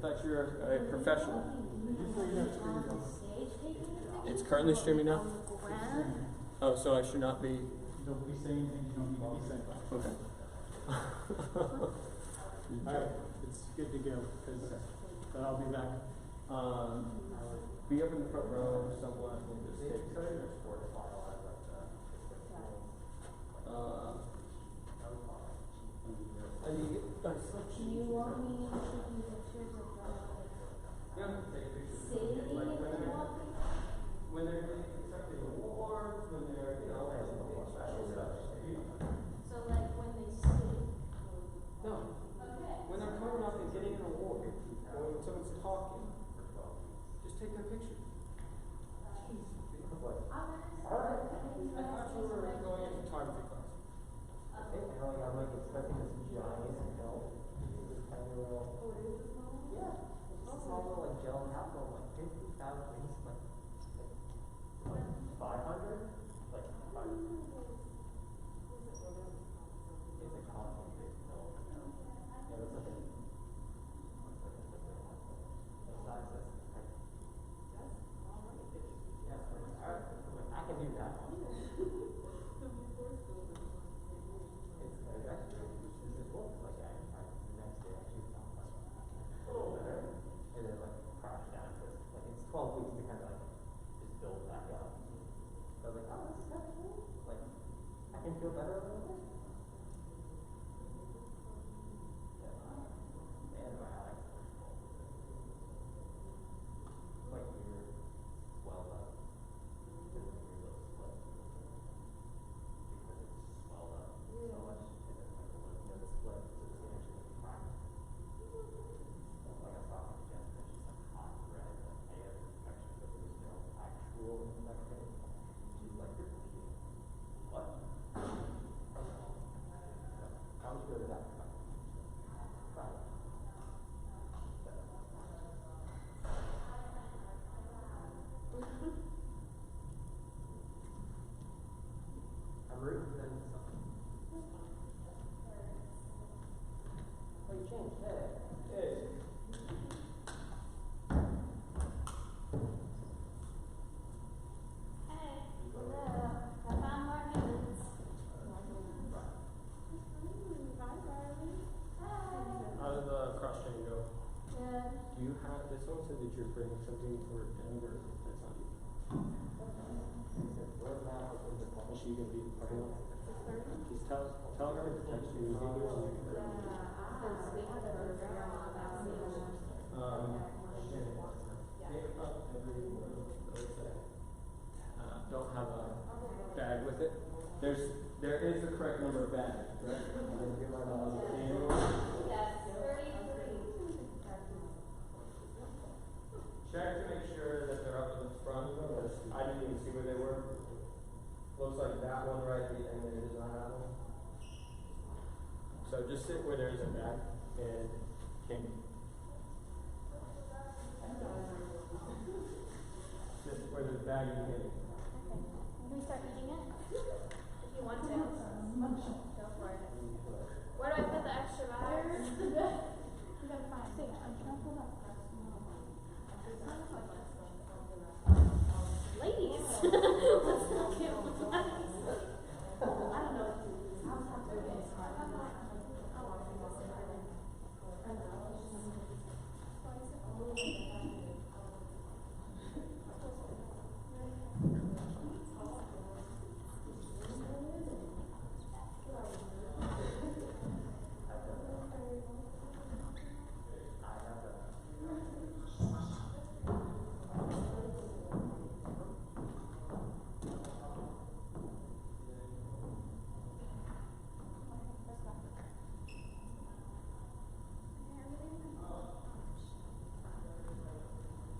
thought you were a professional. It's currently streaming now? Oh, so I should not be. Don't be saying things you don't need to be saying. Okay. Alright, it's good to go, because I'll be back. Be up in the front row somewhat. We'll just take pictures. Do you want me to take pictures of Yeah, take pictures. Sadie Like when they're accepting awards, when they're, you know, special stuff. So like when they sing? No. When they're coming up and getting an award, or when someone's talking, just take their picture. I thought you were going in photography class. I know, like, I'm like expecting this giant hill. This tiny little. Oh, it is a small one? Yeah. It's a small little like gel capsule, like 50,000 things, like 500? Like 500. It's a coffee big hill. Yeah, that's like a. The size that's like. Yeah, alright. I can do that. And then like crash down because like it's 12 weeks to kind of like just build back up. So I was like, oh, this is kind of cool. Like I can feel better a little bit. Yeah, antibiotics. Like weird, swelled up. Because it's swelled up so much, and then like the lymph nodes split, so it's actually like cracked. Like I saw my chest, and it's just like hot red, like I had an infection, but there was no actual infection. She's like, you're bleeding. What? How much good is that? Right. I'm rooting for them to something. Oh, you changed. Hey. Hey. Hey, hello. I found more hands. Hi, Riley. How did the cross training go? Good. Do you have, this one said that you're bringing something for Denver. That's on you. Is she going to be in the parking lot? Just tell her to text you. You can do it. Don't have a bag with it. There is the correct number of bags, correct? Yes, 33. Check to make sure that they're up in the front. I didn't even see where they were. Looks like that one right, and then it is not that one. So just sit where there is a bag and candy. Sit where there's a bag and candy. Okay. Can we start eating it? If you want to. Go for it. Where do I put the extra bags? You gotta find it. I'm trying to pull up. Ladies! I don't know.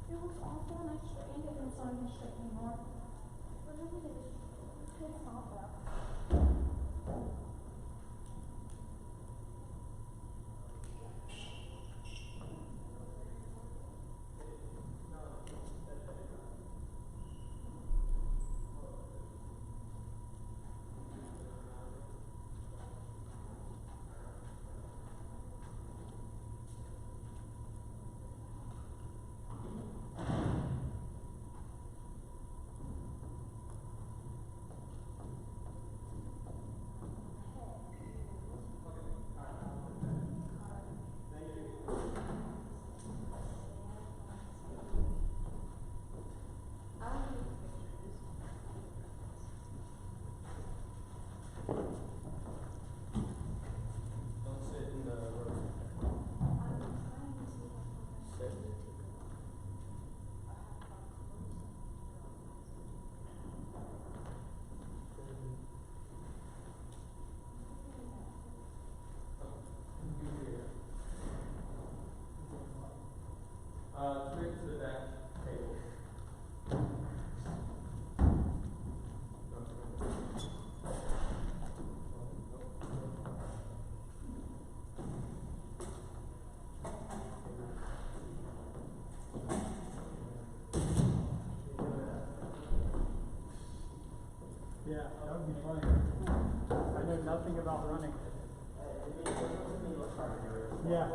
It looks awful and I straightened it and so I can straighten more. What is it? It's not that. Yeah, that would be funny. I know nothing about running. Yeah.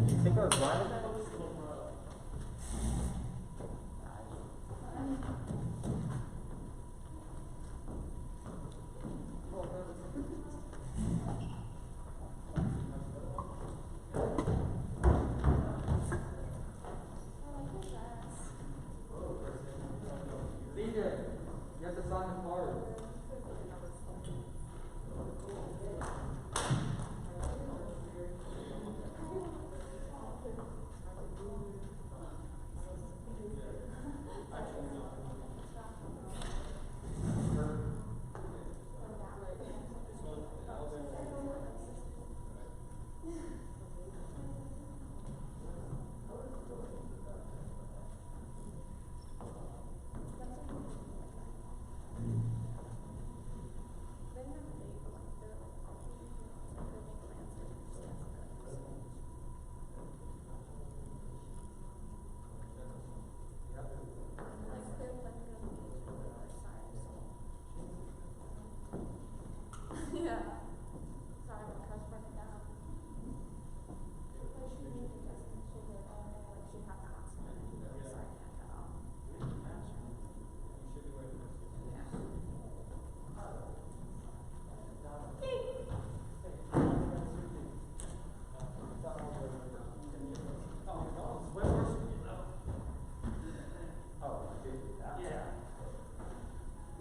You think I was blind at that? You have to sign the card.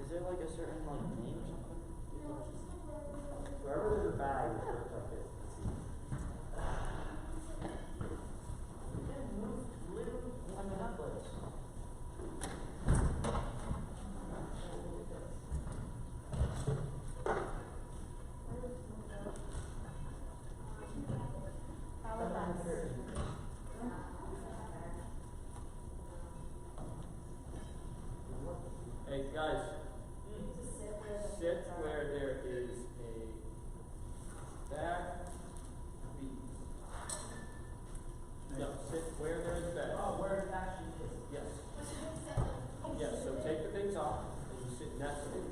Is there like a certain like name or something? Wherever there's a bag, it's sort of like this. On the Netflix. Hey guys, sit where there is a bag. No, sit where there is a bag. Oh, where it actually is. Yes. Yes, so take the things off and you sit next to it.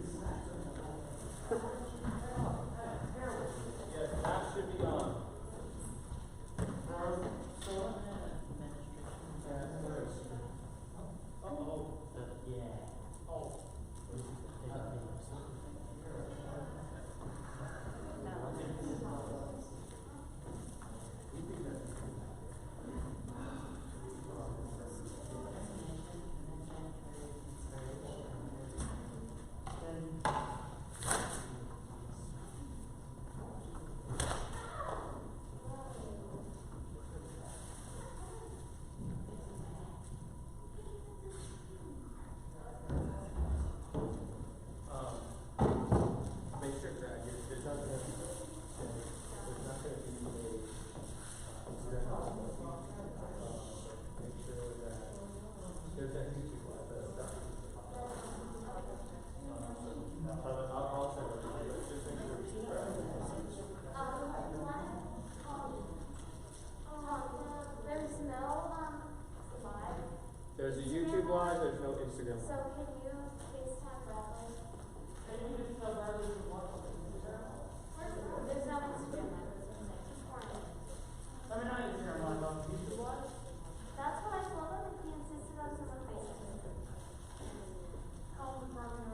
Yes, that should be on. Uh-oh. Yeah. Oh. Make sure that there's not going to be make sure that there's that YouTube live that's done. I'll send it to you, but just make sure it's correct. There's no live. There's a YouTube live, there's no Instagram So live. can you FaceTime Bradley? There's no Instagram live. Let me know if you're on YouTube Live. That's what I told him, and he insisted on some FaceTime. Well, you tell us.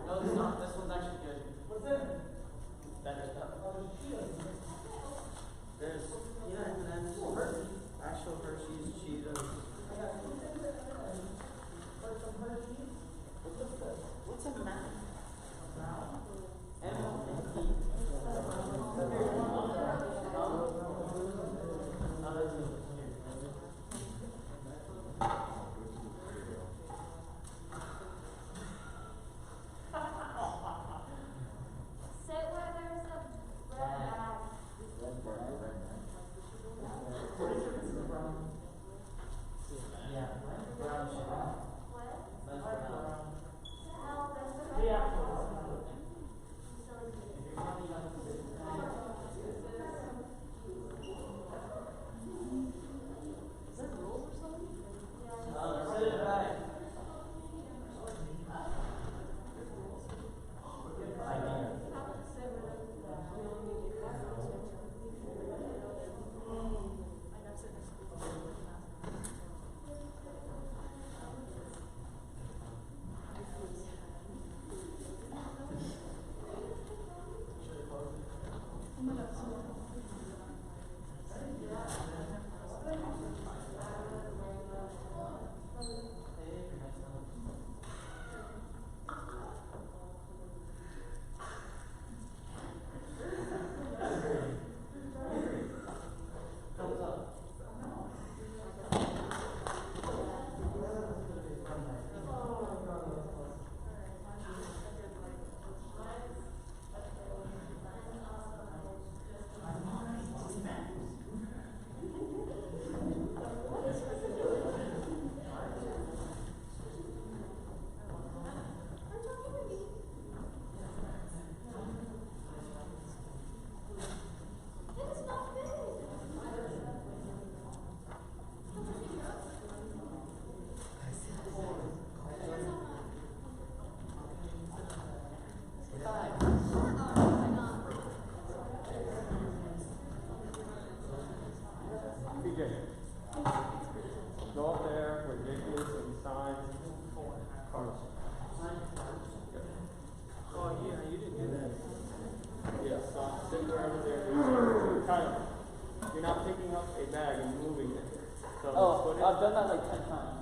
No, it's not. This one's actually good. What's in it? Better stuff. There's, wherever there is child, you're not picking up a bag and moving it. So put it, I've done that like 10 times.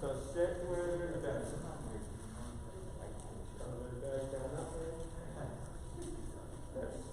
so sit where there's a bag. So there's a bag down that way. That's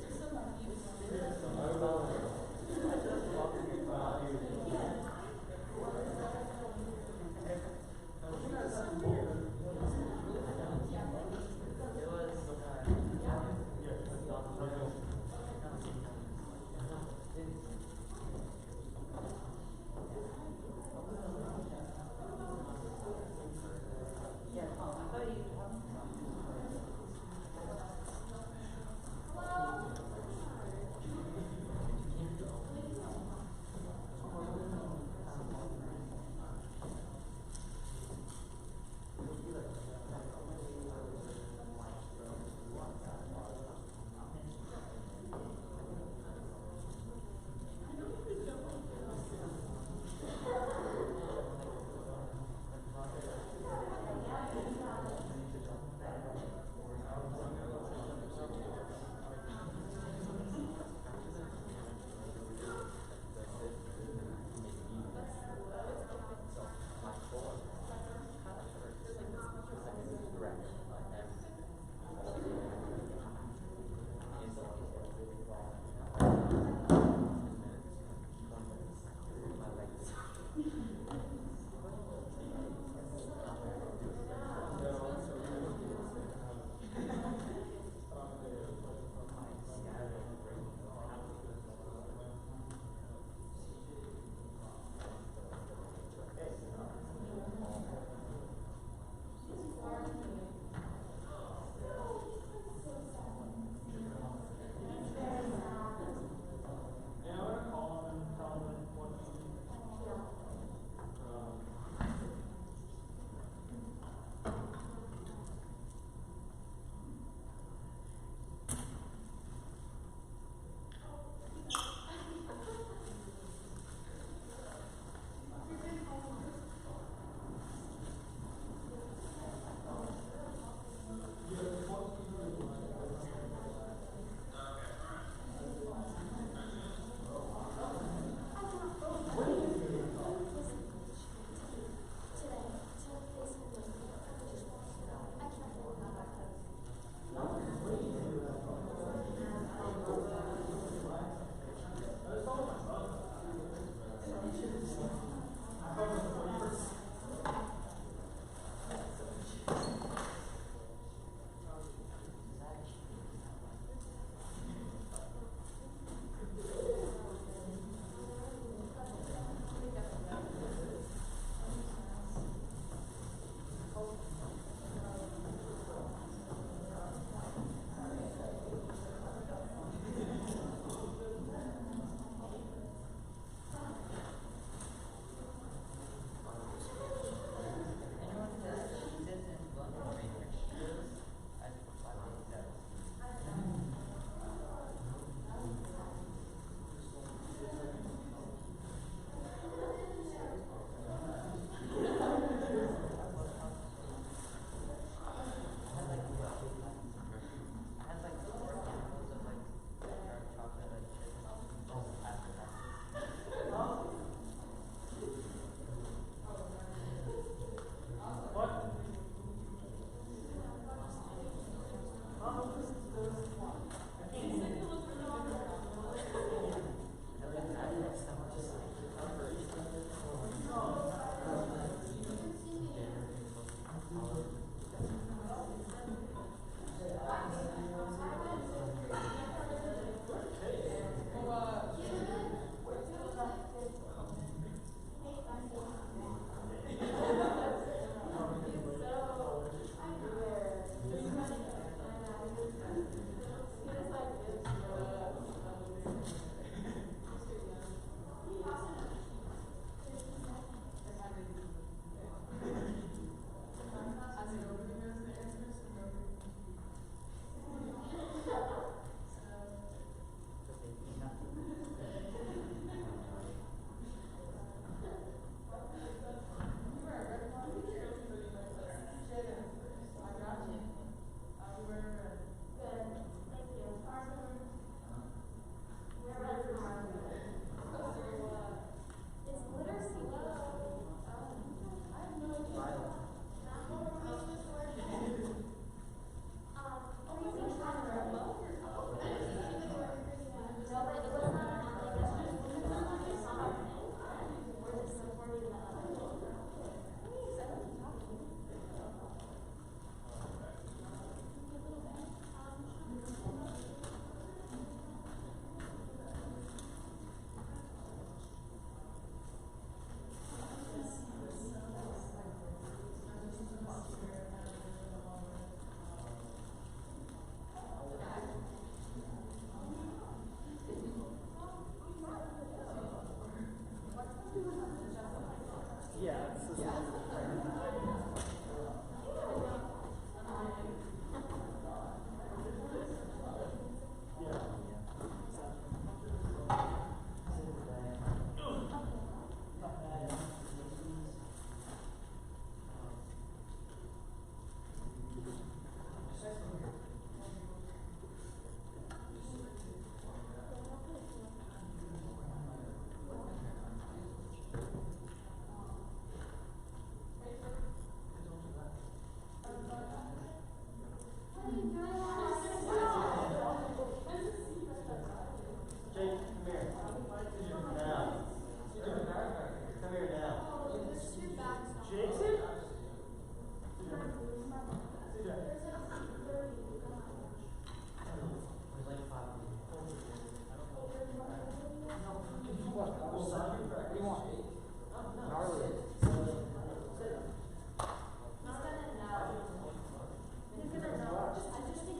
Jake, come here. Now. Come here now. Jason? There's like 5 He's gonna know. I just think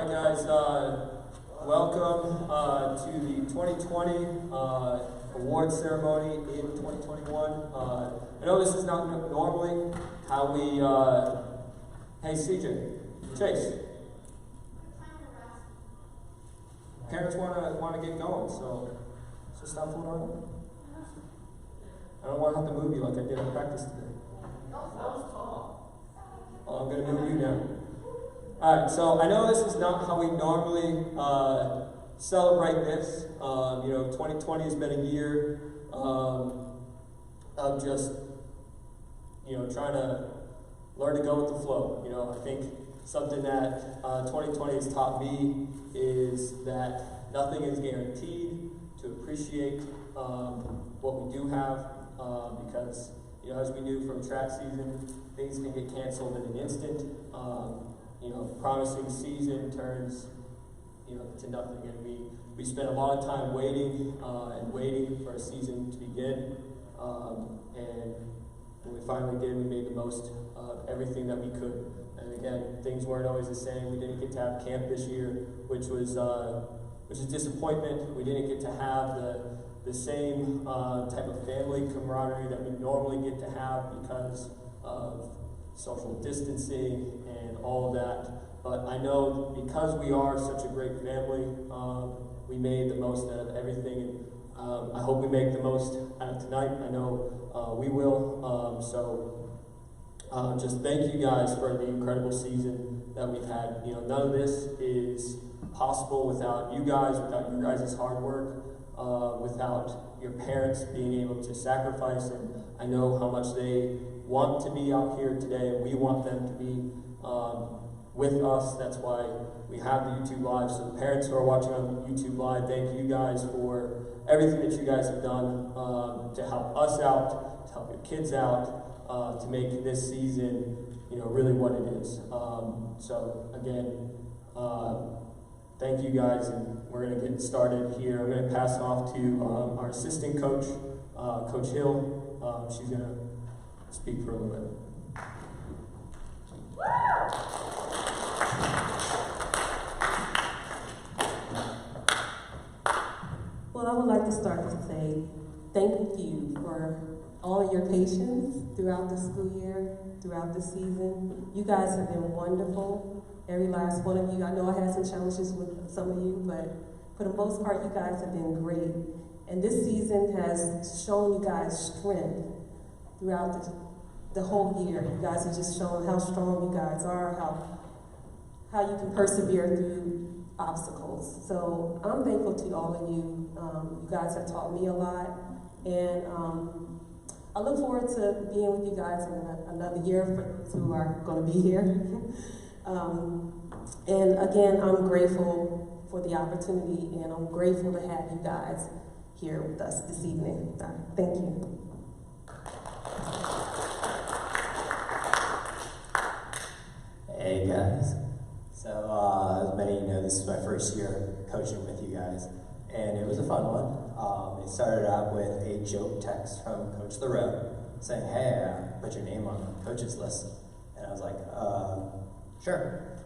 guys, welcome to the 2020 award ceremony in 2021. I know this is not normally how we, hey CJ, Chase. Parents want to get going, so just stop fooling around. I don't want to have to move you like I did in practice today. Oh, I'm going to move you now. Alright, so I know this is not how we normally celebrate this. 2020 has been a year of just, trying to learn to go with the flow. I think something that 2020 has taught me is that nothing is guaranteed, to appreciate what we do have, because, as we knew from track season, things can get canceled in an instant. Promising season turns, to nothing. And we spent a lot of time waiting and waiting for a season to begin. And when we finally did, we made the most of everything that we could. And again, things weren't always the same. We didn't get to have camp this year, which was a disappointment. We didn't get to have the same type of family camaraderie that we normally get to have because of social distancing and all of that. But I know because we are such a great family, we made the most out of everything. And I hope we make the most out of tonight. I know we will. Just thank you guys for the incredible season that we've had. None of this is possible without you guys, without your guys' hard work, without your parents being able to sacrifice. And I know how much they want to be out here today, and we want them to be with us. That's why we have the YouTube Live. So the parents who are watching on YouTube Live, thank you guys for everything that you guys have done to help us out, to help your kids out, to make this season, really what it is. So again, thank you guys, and we're going to get started here. I'm going to pass it off to our assistant coach, Coach Hill. She's going to speak for a little bit. Well, I would like to start to say thank you for all of your patience throughout the school year, throughout the season. You guys have been wonderful, every last one of you. I know I had some challenges with some of you, but for the most part, you guys have been great. And this season has shown you guys strength throughout the whole year. You guys have just shown how strong you guys are, how you can persevere through obstacles. So I'm thankful to all of you. You guys have taught me a lot, and I look forward to being with you guys in another year for those who are going to be here. And again, I'm grateful for the opportunity, and I'm grateful to have you guys here with us this evening. Thank you. Hey guys, so as many of you know, this is my first year coaching with you guys, and it was a fun one. It started out with a joke text from Coach Thoreau saying, hey, put your name on the coach's list, and I was like, sure,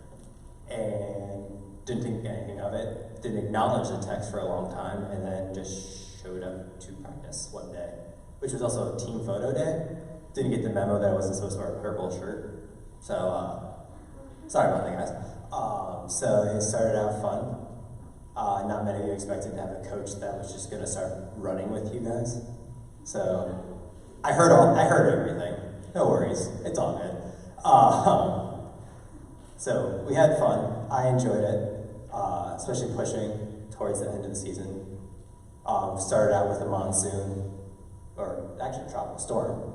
and didn't think anything of it, didn't acknowledge the text for a long time, and then just showed up to practice one day, which was also a team photo day. Didn't get the memo that I wasn't supposed to wear a purple shirt, so sorry about that, guys. So it started out fun. Not many of you expected to have a coach that was just going to start running with you guys. So I heard everything. No worries, it's all good. So we had fun. I enjoyed it, especially pushing towards the end of the season. Started out with a monsoon, or actually a tropical storm,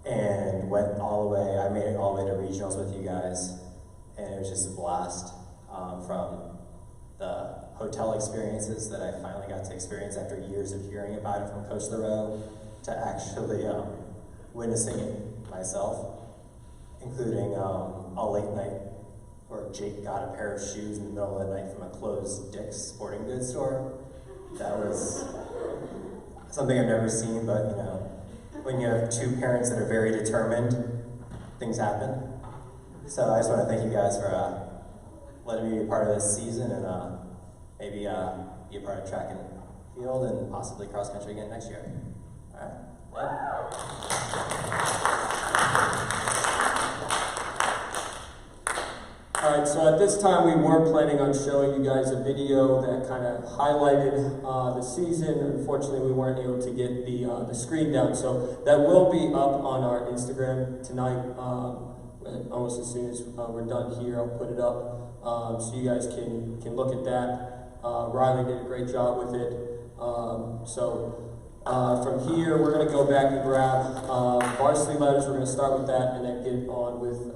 and went all the way. I made it all the way to regionals with you guys. And it was just a blast, from the hotel experiences that I finally got to experience after years of hearing about it from Coach Thoreau, to actually witnessing it myself, including a late night where Jake got a pair of shoes in the middle of the night from a closed Dick's sporting goods store. That was something I've never seen, but when you have two parents that are very determined, things happen. So I just want to thank you guys for letting me be part of this season and maybe be a part of track and field and possibly cross country again next year. All right. All right, so at this time we were planning on showing you guys a video that kind of highlighted the season. Unfortunately, we weren't able to get the screen down, so that will be up on our Instagram tonight. Almost as soon as we're done here, I'll put it up so you guys can look at that. Riley did a great job with it. From here, we're going to go back and grab varsity letters. We're going to start with that and then get on with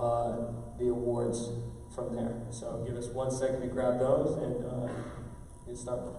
the awards from there. So give us 1 second to grab those and get started.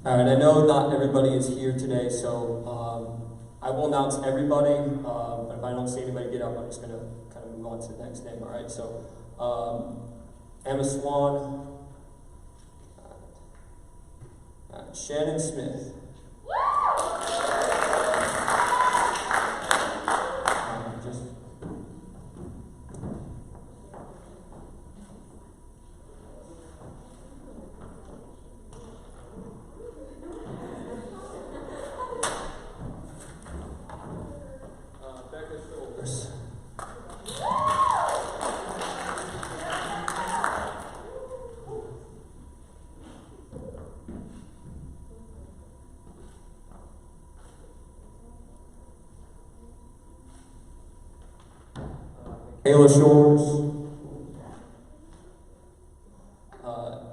All right, I know not everybody is here today, so I will announce everybody, but if I don't see anybody get up, I'm just going to kind of move on to the next name, all right? So, Emma Swan, Shannon Smith. Kayla Shores,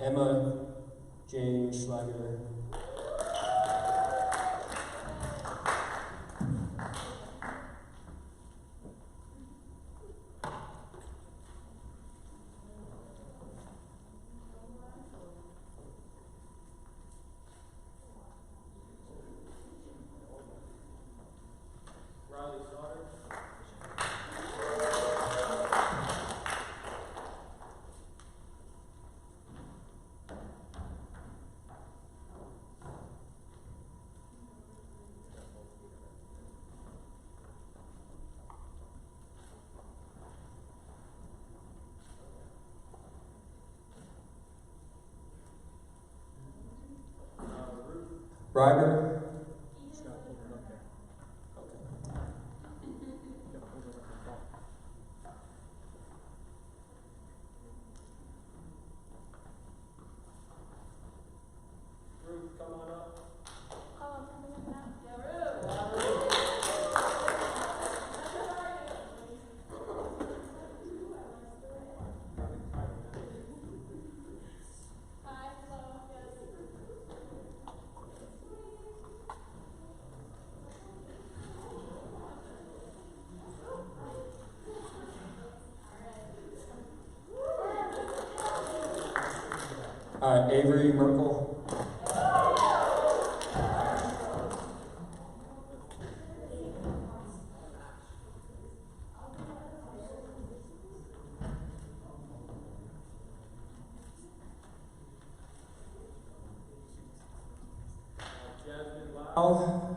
Emma Jane Schlager, Ryber. Scott, hold it up there. Okay. Yep, hold it up there. Ruth, come on up. Oh, I'm coming up now. Hi, hello, yes. All right, Avery Merkel. Jasmine Lau.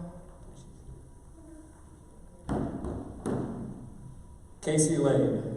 Casey Lane.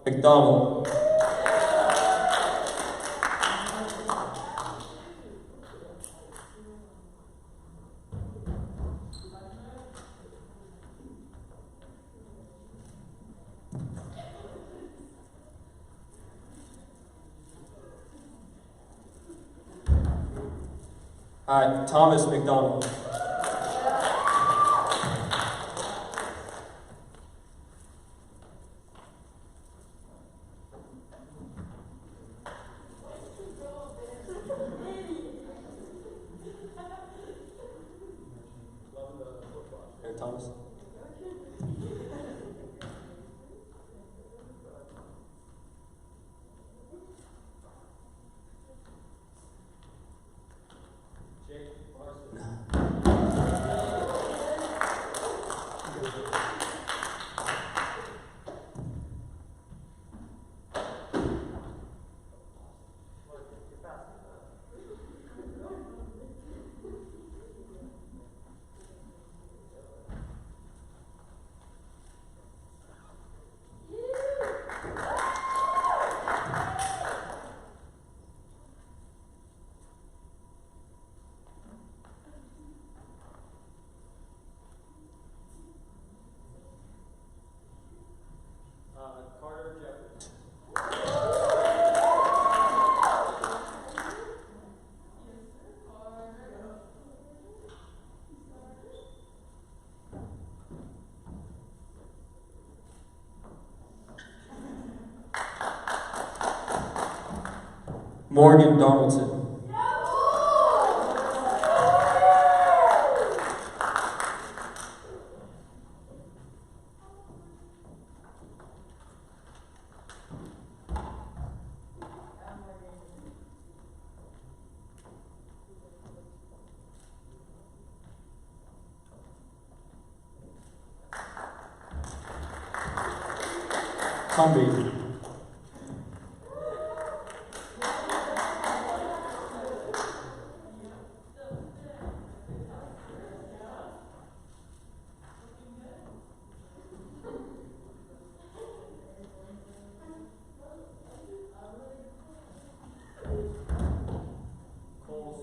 McDonald. All right, Thomas McDonald. Here, Thomas. Carter Jeffers. Morgan Donaldson. Comby.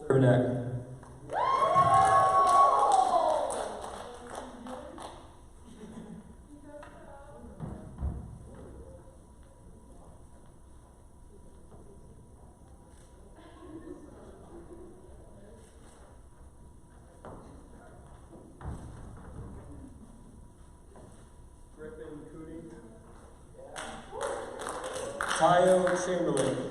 Burnett. Tayo Chamberlain.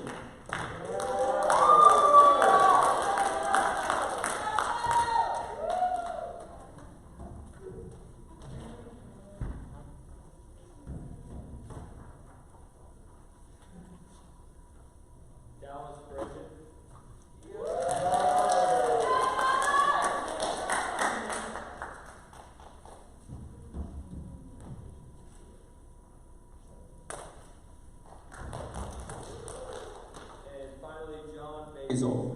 Dallas Bridget. And finally, John Basil.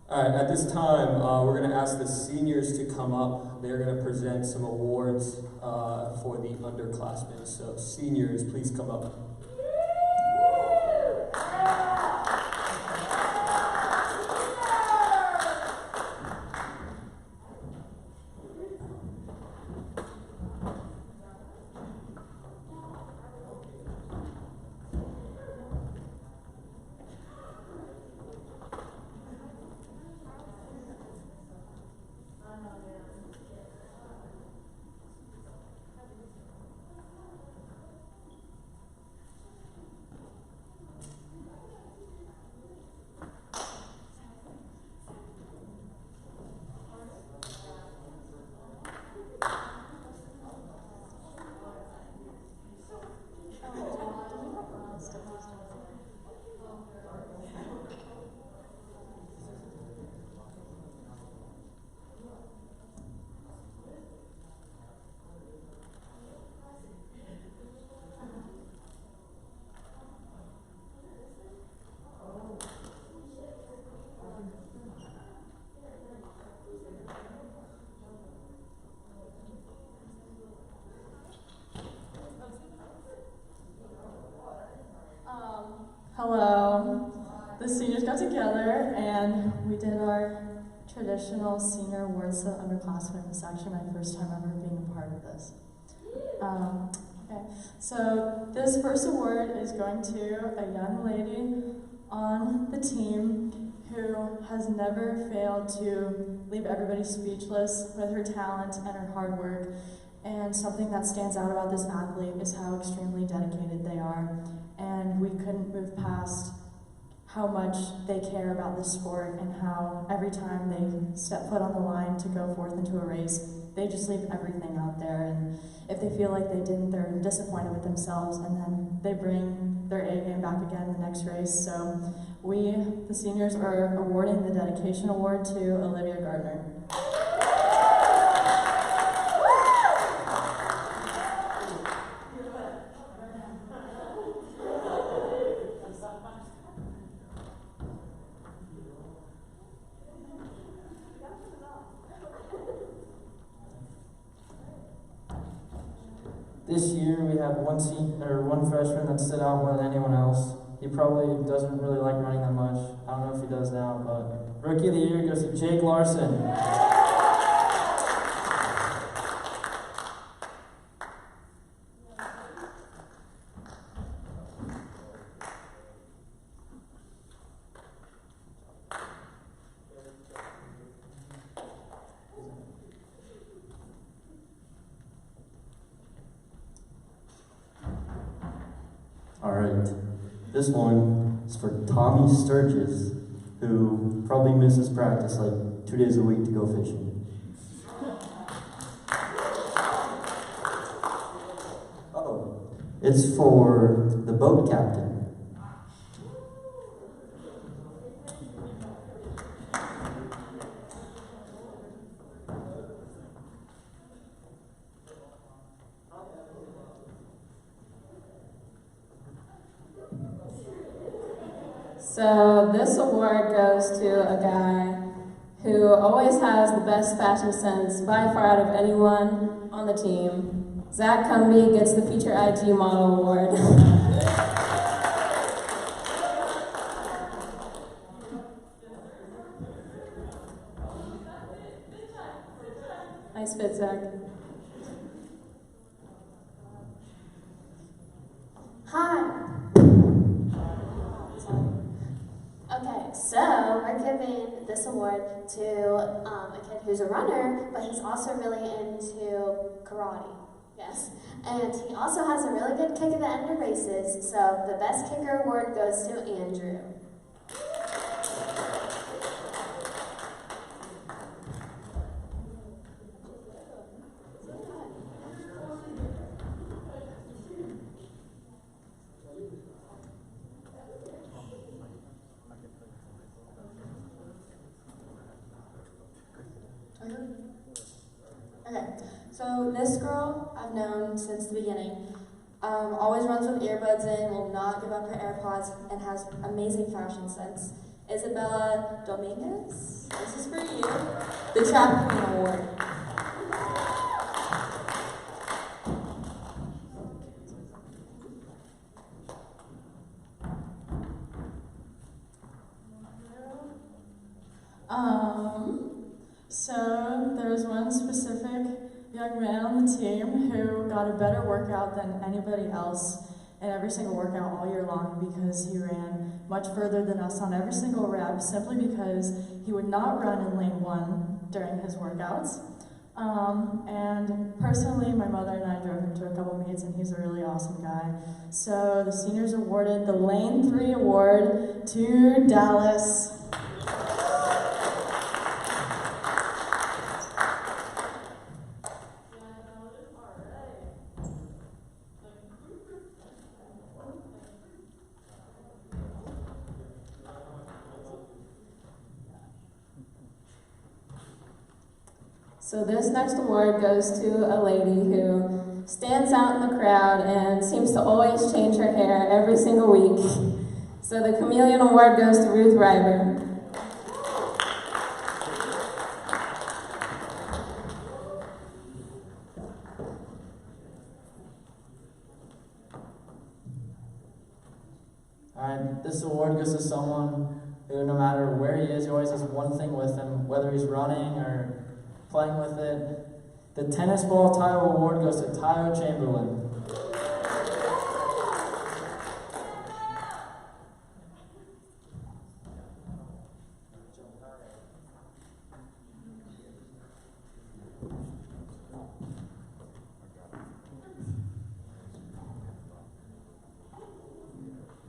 All right, at this time, we're going to ask the seniors to come up. They're going to present some awards for the underclassmen. So seniors, please come up. Hello. The seniors got together and we did our traditional senior awards to underclassmen. It's actually my first time ever being a part of this. Okay, so this first award is going to a young lady on the team who has never failed to leave everybody speechless with her talent and her hard work. And something that stands out about this athlete is how extremely dedicated they are. And we couldn't move past how much they care about this sport and how every time they step foot on the line to go forth into a race, they just leave everything out there. And if they feel like they didn't, they're disappointed with themselves, and then they bring their A game back again in the next race. So we, the seniors, are awarding the Dedication Award to Olivia Gardner. This year we have one freshman that stood out more than anyone else. He probably doesn't really like running that much. I don't know if he does now, but Rookie of the Year goes to Jake Larson. All right, this one is for Tommy Sturgis, who probably misses practice like 2 days a week to go fishing. Oh, it's for the boat captain. So this award goes to a guy who always has the best fashion sense by far out of anyone on the team. Zach Cumby gets the Feature IG Model Award. Nice fit, Zach. Hi. Okay, so we're giving this award to a kid who's a runner, but he's also really into karate. Yes. And he also has a really good kick at the end of races, so the best kicker award goes to Andrew. Okay, so this girl I've known since the beginning. Always runs with earbuds in, will not give up her AirPods, and has amazing fashion sense. Isabella Dominguez, this is for you, the Trap Queen Award. So there's one specific young man on the team who got a better workout than anybody else in every single workout all year long because he ran much further than us on every single rep simply because he would not run in lane 1 during his workouts. And personally, my mother and I drove him to a couple meets, and he's a really awesome guy. So the seniors awarded the Lane 3 award to Dallas. So this next award goes to a lady who stands out in the crowd and seems to always change her hair every single week. So the Chameleon Award goes to Ruth Ryber. Alright, this award goes to someone who, no matter where he is, he always has one thing with him, whether he's running or playing with it. The Tennis Ball Tayo Award goes to Tayo Chamberlain.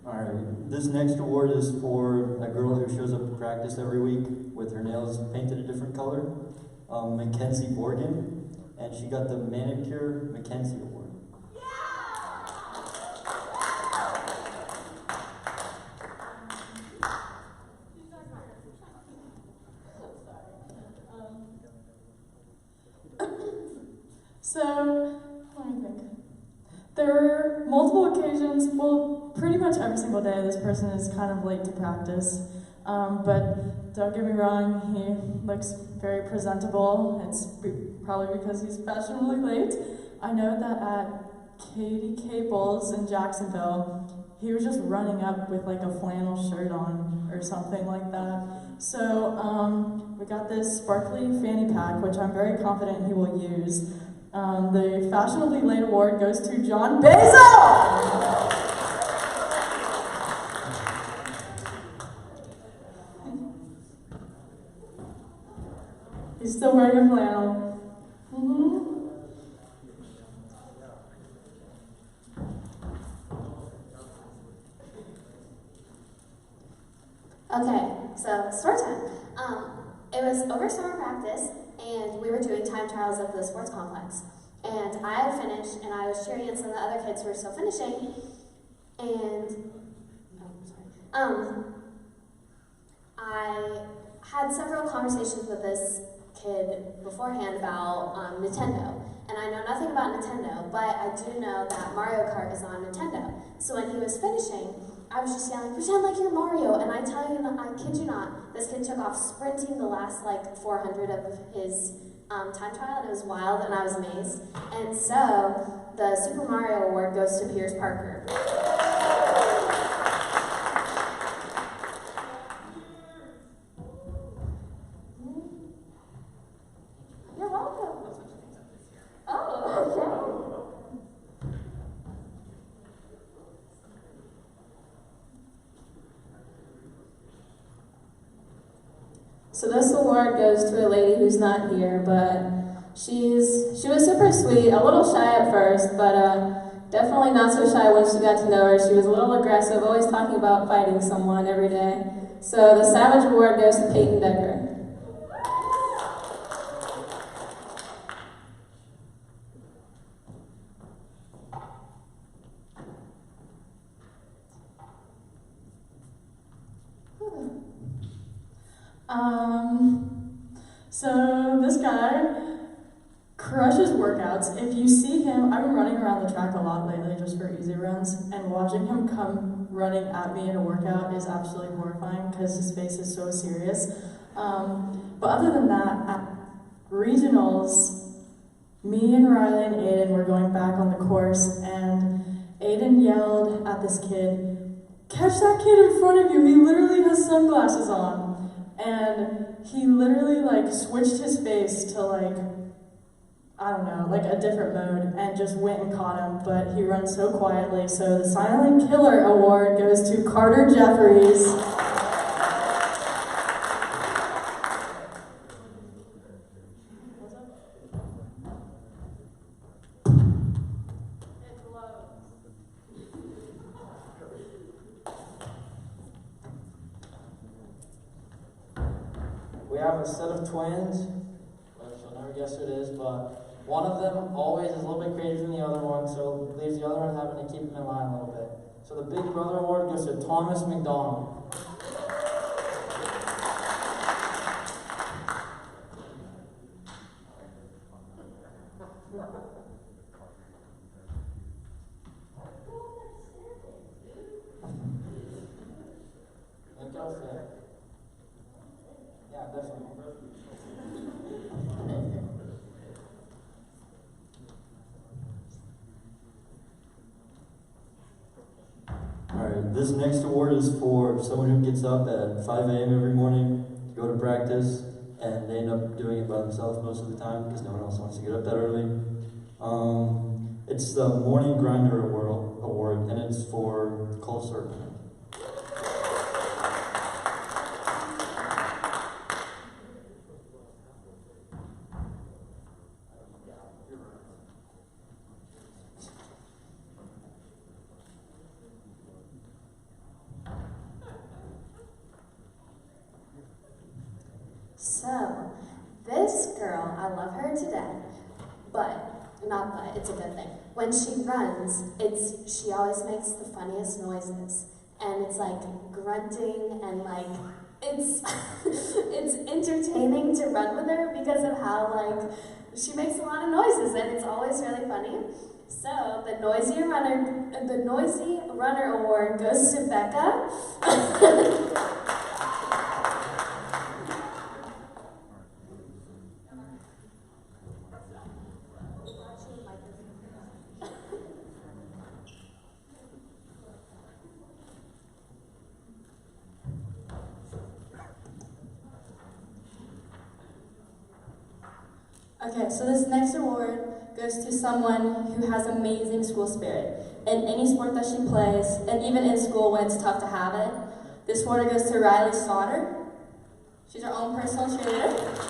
Alright, this next award is for a girl who shows up to practice every week with her nails painted a different color, Mackenzie Morgan, and she got the Manicure Mackenzie Award. So, let me think. There were multiple occasions, well, pretty much every single day this person is kind of late to practice. But don't get me wrong, he looks very presentable. It's probably because he's fashionably late. I know that at Katie Caples in Jacksonville, he was just running up with like a flannel shirt on or something like that. So we got this sparkly fanny pack, which I'm very confident he will use. The Fashionably Late Award goes to John Basil! He's still wearing a flannel. Okay, so story time. It was over summer practice, and we were doing time trials at the sports complex. And I had finished, and I was cheering, and some of the other kids were still finishing. And I had several conversations with this kid beforehand about Nintendo. And I know nothing about Nintendo, but I do know that Mario Kart is on Nintendo. So when he was finishing, I was just yelling, pretend like you're Mario. And I tell you, I kid you not, this kid took off sprinting the last like 400 of his time trial, and it was wild, and I was amazed. And so the Super Mario Award goes to Pierce Parker. You're welcome. Oh, okay. So this award goes to a lady who's not here, but she was super sweet, a little shy at first, but definitely not so shy once you got to know her. She was a little aggressive, always talking about fighting someone every day. So the Savage Award goes to Peyton Decker. So this guy crushes workouts. If you see him, I've been running around the track a lot lately just for easy runs, and watching him come running at me in a workout is absolutely horrifying because his face is so serious. But other than that, at regionals, me and Riley and Aiden were going back on the course, and Aiden yelled at this kid, "Catch that kid in front of you, he literally has sunglasses on." And he literally like switched his face to like, I don't know, like a different mode, and just went and caught him, but he runs so quietly. So the Silent Killer Award goes to Carter Jeffries. We have a set of twins, which you'll never guess who it is, but one of them always is a little bit crazier than the other one, so it leaves the other one having to keep him in line a little bit. So the Big Brother Award goes to Thomas McDonald. Alright, this next award is for someone who gets up at 5 a.m. every morning to go to practice, and they end up doing it by themselves most of the time because no one else wants to get up that early. It's the Morning Grinder Award, and it's for Cole Circle. So, this girl, I love her to death, it's a good thing. When she runs, she always makes the funniest noises, and it's like grunting and like, it's entertaining to run with her because of how like, she makes a lot of noises and it's always really funny. So, the Noisy Runner Award goes to Becca. Okay, so this next award goes to someone who has amazing school spirit in any sport that she plays, and even in school when it's tough to have it. This award goes to Riley Slaughter. She's our own personal cheerleader.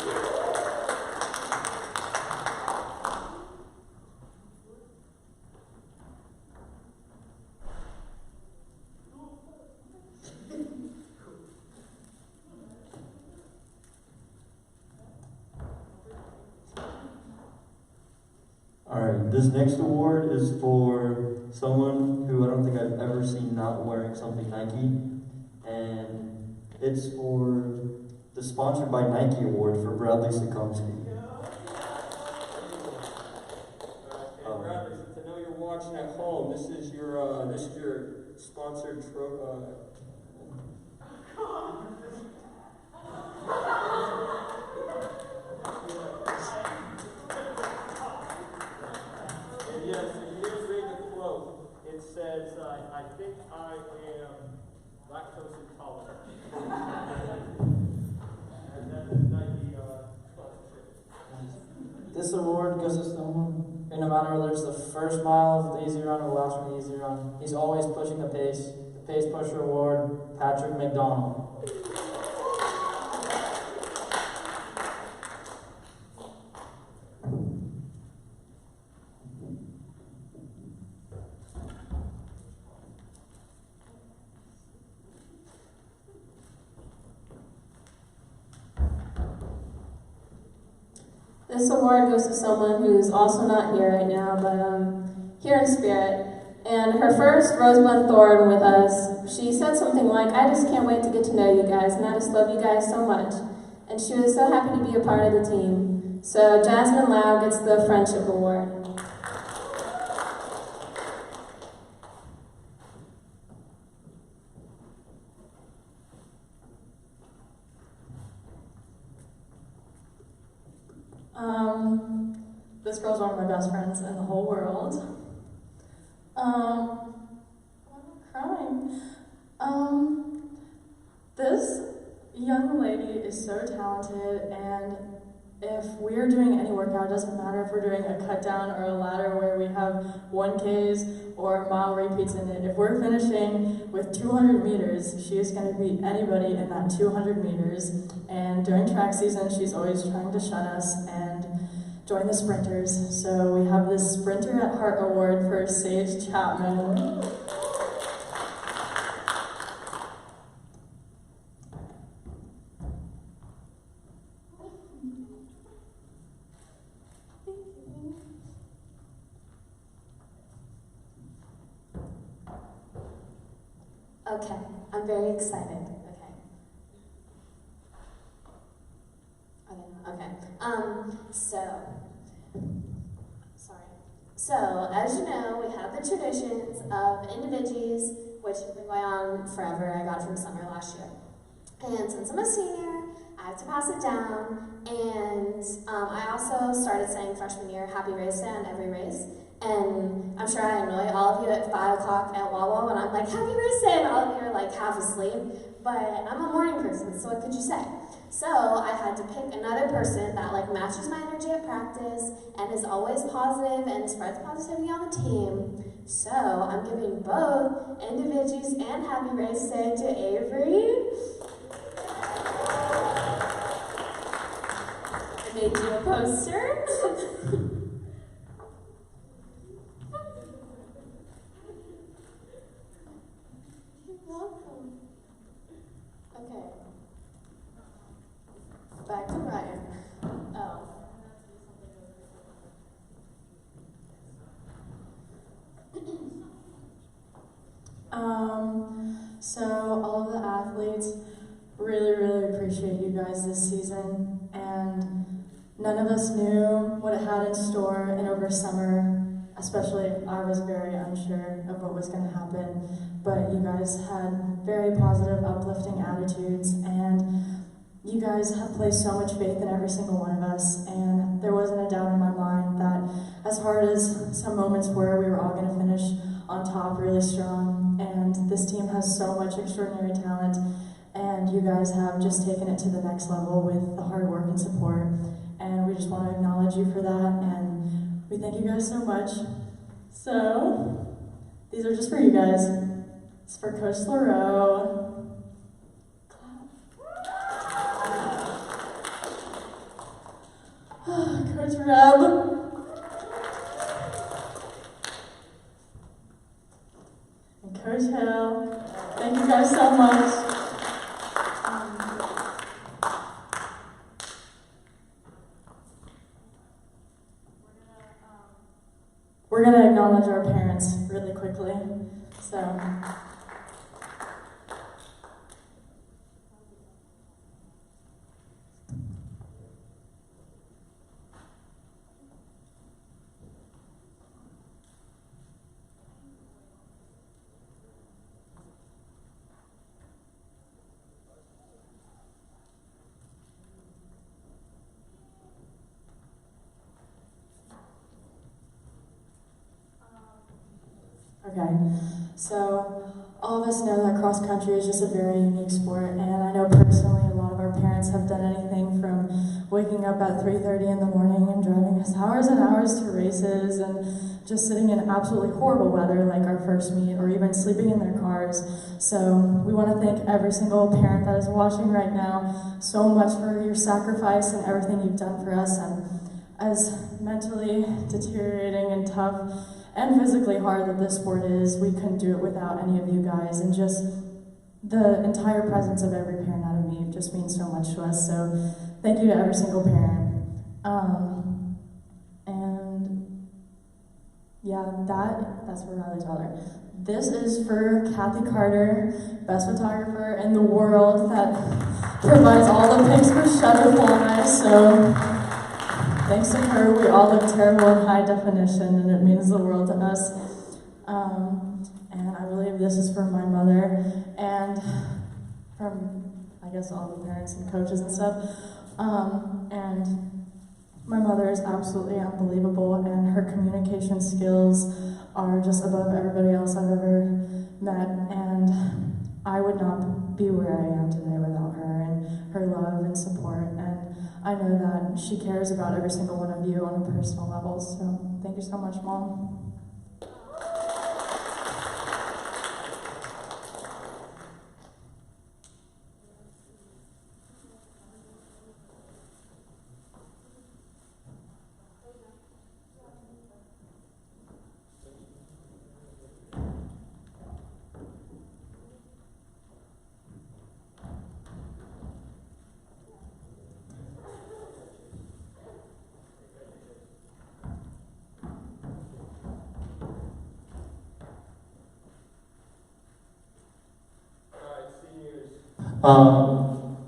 Alright, this next award is for someone who I don't think I've ever seen not wearing something Nike, and it's for the Sponsored by Nike Award for Bradley Sukomsky. Bradley, since I know you're watching at home, this is your sponsored Yes, if you didn't read the quote, it says, I think I am lactose intolerant. And that is Nike sponsorship. This award goes to someone who, no matter whether it's the first mile of the easy run or the last one of the easy run, he's always pushing the pace. The Pace Pusher Award, Patrick McDonald. This award goes to someone who's also not here right now, but here in spirit. And her first Rosebud Thorn with us, she said something like, I just can't wait to get to know you guys, and I just love you guys so much. And she was so happy to be a part of the team. So Jasmine Lau gets the Friendship Award. This girl's one of my best friends in the whole world. I'm crying. This young lady is so talented, and if we're doing any workout, it doesn't matter if we're doing a cut down or a ladder where we have 1Ks or mile repeats in it. If we're finishing with 200 meters, she is going to beat anybody in that 200 meters. And during track season, she's always trying to shun us and join the sprinters. So we have this Sprinter at Heart Award for Sage Chapman. Okay, I'm very excited. So, as you know, we have the traditions of individuals, which have been going on forever. I got from summer last year. And since I'm a senior, I have to pass it down. And I also started saying freshman year, happy race day on every race. And I'm sure I annoy all of you at 5 o'clock at Wawa when I'm like, happy race day, and all of you are like half asleep. But I'm a morning person, so what could you say? So I had to pick another person that like matches my energy at practice and is always positive and spreads positivity on the team. So I'm giving both individuals and happy race day to Avery. I made you a poster. You're welcome. Okay. Back to Ryan. Oh. So all of the athletes really appreciate you guys this season, and none of us knew what it had in store, and over summer, especially I was very unsure of what was going to happen, but you guys had very positive, uplifting attitudes, and you guys have placed so much faith in every single one of us, and there wasn't a doubt in my mind that as hard as some moments were, we were all going to finish on top really strong, and this team has so much extraordinary talent, and you guys have just taken it to the next level with the hard work and support, and we just want to acknowledge you for that, and we thank you guys so much. So, these are just for you guys. It's for Coach LaRoe. Coach Reb. And Coach Hill. Thank you guys so much. We're going to acknowledge our parents really quickly. So. Okay, so all of us know that cross country is just a very unique sport, and I know personally a lot of our parents have done anything from waking up at 3:30 in the morning and driving us hours and hours to races, and just sitting in absolutely horrible weather like our first meet, or even sleeping in their cars. So we want to thank every single parent that is watching right now so much for your sacrifice and everything you've done for us, and as mentally deteriorating and tough and physically hard that this sport is, we couldn't do it without any of you guys, and just the entire presence of every parent out of me just means so much to us, so thank you to every single parent. And yeah, that's for Riley Tyler. This is for Kathy Carter, best photographer in the world that provides all the pics for Shutterfly, so thanks to her, we all look terrible in high definition, and it means the world to us. And I believe this is for my mother, and from, I guess, all the parents and coaches and stuff. And my mother is absolutely unbelievable, and her communication skills are just above everybody else I've ever met, and I would not be where I am today without her, and her love and support, and I know that she cares about every single one of you on a personal level, so thank you so much, Mom.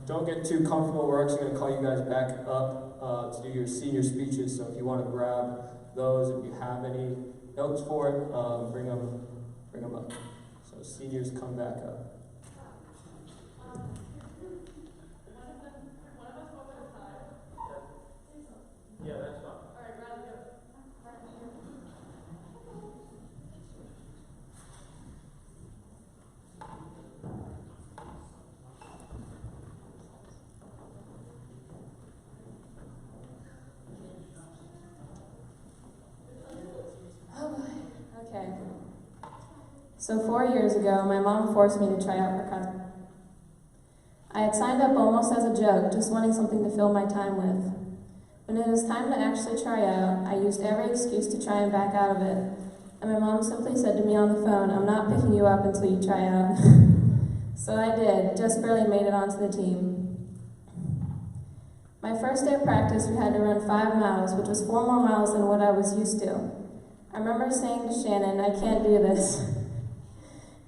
Don't get too comfortable. We're actually going to call you guys back up to do your senior speeches. So if you want to grab those, if you have any notes for it, bring them up. So seniors, come back up. Yeah, that's fine. So 4 years ago, my mom forced me to try out for cross. I had signed up almost as a joke, just wanting something to fill my time with. When it was time to actually try out, I used every excuse to try and back out of it. And my mom simply said to me on the phone, "I'm not picking you up until you try out." So I did, just barely made it onto the team. My first day of practice, we had to run 5 miles, which was 4 more miles than what I was used to. I remember saying to Shannon, "I can't do this,"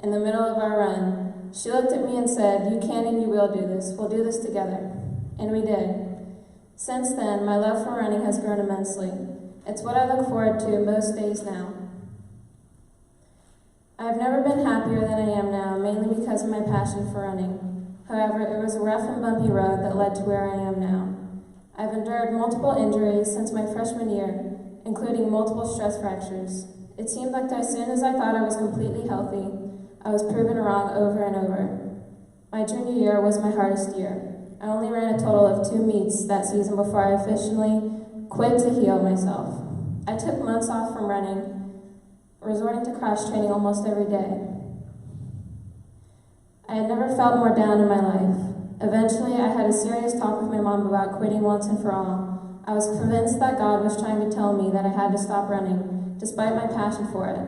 in the middle of our run. She looked at me and said, "You can and you will do this. We'll do this together." And we did. Since then, my love for running has grown immensely. It's what I look forward to most days now. I've never been happier than I am now, mainly because of my passion for running. However, it was a rough and bumpy road that led to where I am now. I've endured multiple injuries since my freshman year, including multiple stress fractures. It seemed like as soon as I thought I was completely healthy, I was proven wrong over and over. My junior year was my hardest year. I only ran a total of 2 meets that season before I officially quit to heal myself. I took months off from running, resorting to cross training almost every day. I had never felt more down in my life. Eventually, I had a serious talk with my mom about quitting once and for all. I was convinced that God was trying to tell me that I had to stop running, despite my passion for it.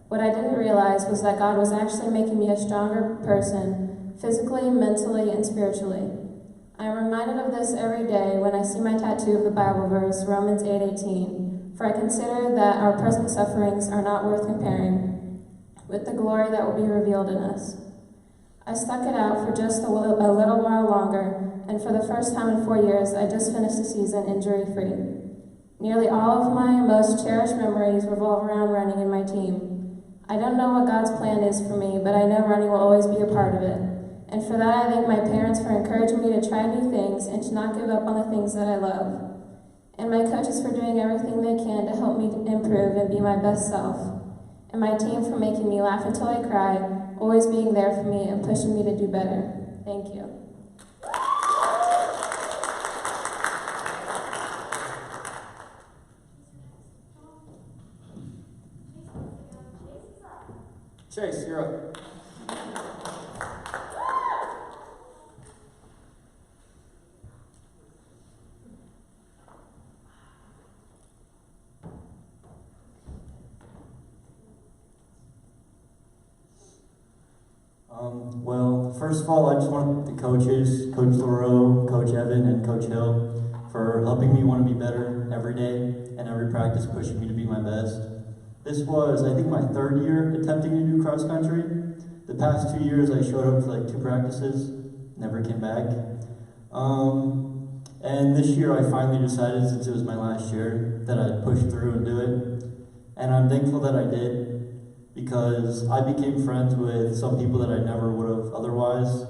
What I didn't realize was that God was actually making me a stronger person, physically, mentally, and spiritually. I am reminded of this every day when I see my tattoo of the Bible verse, Romans 8:18. For I consider that our present sufferings are not worth comparing with the glory that will be revealed in us. I stuck it out for just a little while longer, and for the first time in 4 years, I just finished the season injury-free. Nearly all of my most cherished memories revolve around running and my team. I don't know what God's plan is for me, but I know running will always be a part of it. And for that, I thank my parents for encouraging me to try new things and to not give up on the things that I love. And my coaches for doing everything they can to help me improve and be my best self. And my team for making me laugh until I cry, always being there for me and pushing me to do better. Thank you. Chase, you're up. Well, first of all, I just want the coaches, Coach LaRoe, Coach Evan, and Coach Hill, for helping me want to be better every day and every practice pushing me to be my best. This was, I think, my 3rd year attempting to do cross country. The past 2 years, I showed up for like 2 practices, never came back. And this year, I finally decided, since it was my last year, that I'd push through and do it. And I'm thankful that I did, because I became friends with some people that I never would have otherwise,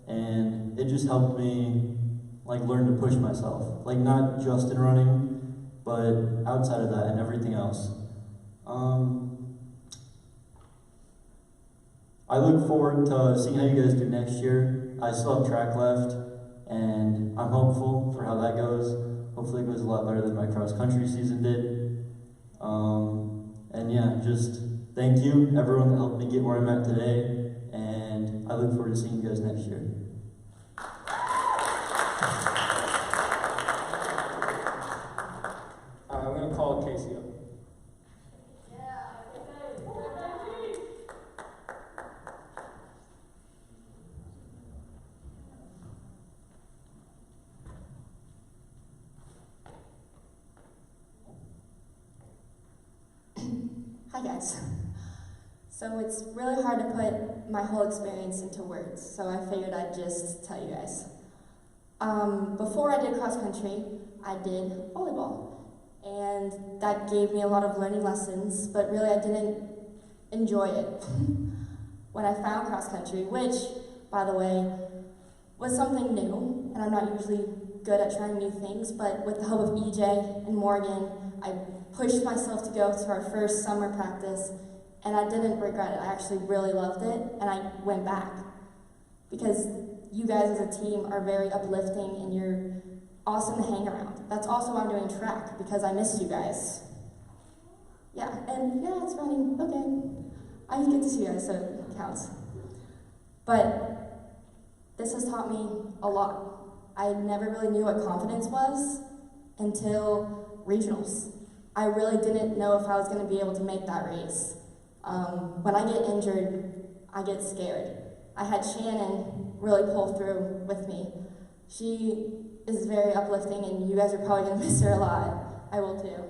and it just helped me like learn to push myself, like not just in running, but outside of that and everything else. I look forward to seeing how you guys do next year. I still have track left, and I'm hopeful for how that goes. Hopefully it goes a lot better than my cross country season did. And yeah, just thank you, everyone that helped me get where I'm at today, and I look forward to seeing you guys next year. I'm going to call Casey up. Hi guys. So it's really hard to put my whole experience into words, so I figured I'd just tell you guys. Before I did cross country, I did volleyball, and that gave me a lot of learning lessons, but really I didn't enjoy it. When I found cross country, which, by the way, was something new, and I'm not usually good at trying new things, but with the help of EJ and Morgan, I pushed myself to go to our first summer practice, and I didn't regret it. I actually really loved it, and I went back. Because you guys as a team are very uplifting, and you're awesome to hang around. That's also why I'm doing track, because I missed you guys. Yeah, and yeah, it's running, okay. I get to see you guys, so it counts. But this has taught me a lot. I never really knew what confidence was until regionals. I really didn't know if I was going to be able to make that race. When I get injured, I get scared. I had Shannon really pull through with me. She is very uplifting, and you guys are probably going to miss her a lot. I will too.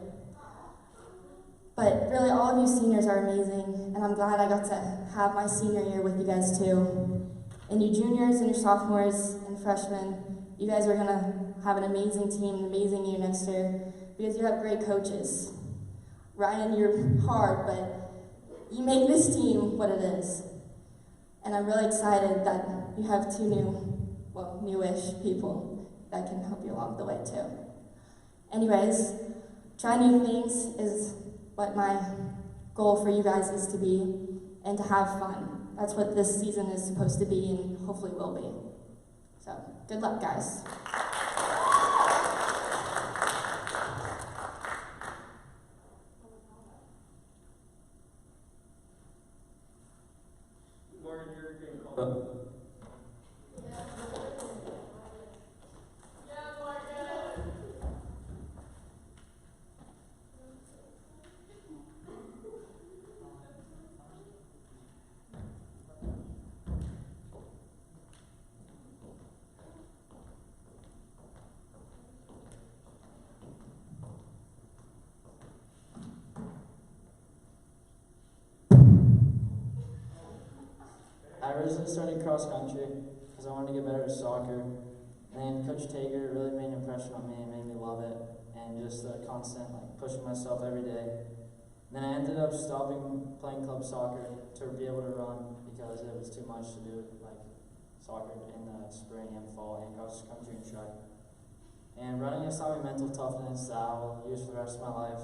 But really, all of you seniors are amazing, and I'm glad I got to have my senior year with you guys too. And you juniors and your sophomores and freshmen, you guys are going to have an amazing team, an amazing year next year, because you have great coaches. Ryan, you're hard, but you make this team what it is. And I'm really excited that you have two newish people that can help you along the way too. Anyways, try new things is what my goal for you guys is to be, and to have fun. That's what this season is supposed to be, and hopefully will be. So, good luck, guys. Morgan, you're getting called. I originally started cross country because I wanted to get better at soccer. And then Coach Tager really made an impression on me and made me love it. And just the constant pushing myself every day. And then I ended up stopping playing club soccer to be able to run because it was too much to do soccer in the spring and fall and cross country and track. And running has taught me mental toughness that I will use for the rest of my life.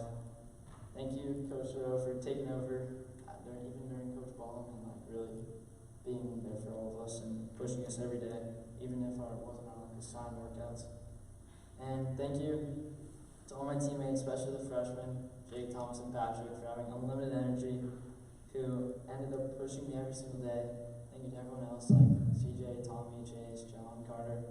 Thank you, Coach Rowe, for taking over even during Coach Ballum and really being there for all of us and pushing us every day, even if I wasn't on assigned workouts. And thank you to all my teammates, especially the freshmen, Jake, Thomas, and Patrick, for having unlimited energy, who ended up pushing me every single day. Thank you to everyone else, like CJ, Tommy, Chase, John, Carter.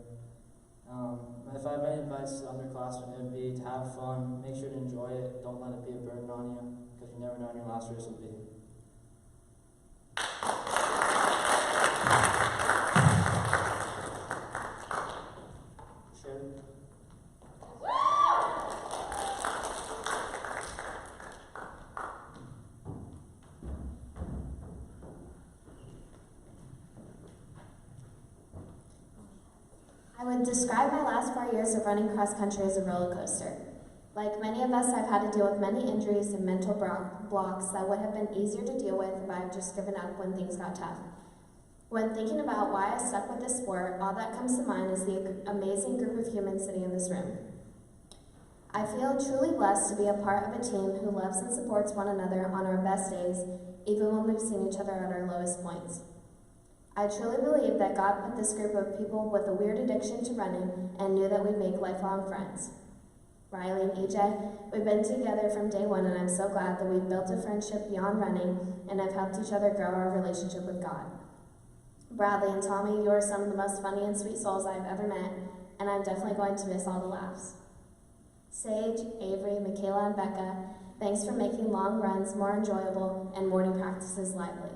If I have any advice to underclassmen, it would be to have fun, make sure to enjoy it, don't let it be a burden on you, because you never know when your last race will be. I would describe my last 4 years of running cross country as a roller coaster. Like many of us, I've had to deal with many injuries and mental blocks that would have been easier to deal with if I had just given up when things got tough. When thinking about why I stuck with this sport, all that comes to mind is the amazing group of humans sitting in this room. I feel truly blessed to be a part of a team who loves and supports one another on our best days, even when we've seen each other at our lowest points. I truly believe that God put this group of people with a weird addiction to running and knew that we'd make lifelong friends. Riley and EJ, we've been together from day one, and I'm so glad that we've built a friendship beyond running and have helped each other grow our relationship with God. Bradley and Tommy, you are some of the most funny and sweet souls I've ever met, and I'm definitely going to miss all the laughs. Sage, Avery, Michaela, and Becca, thanks for making long runs more enjoyable and morning practices lively.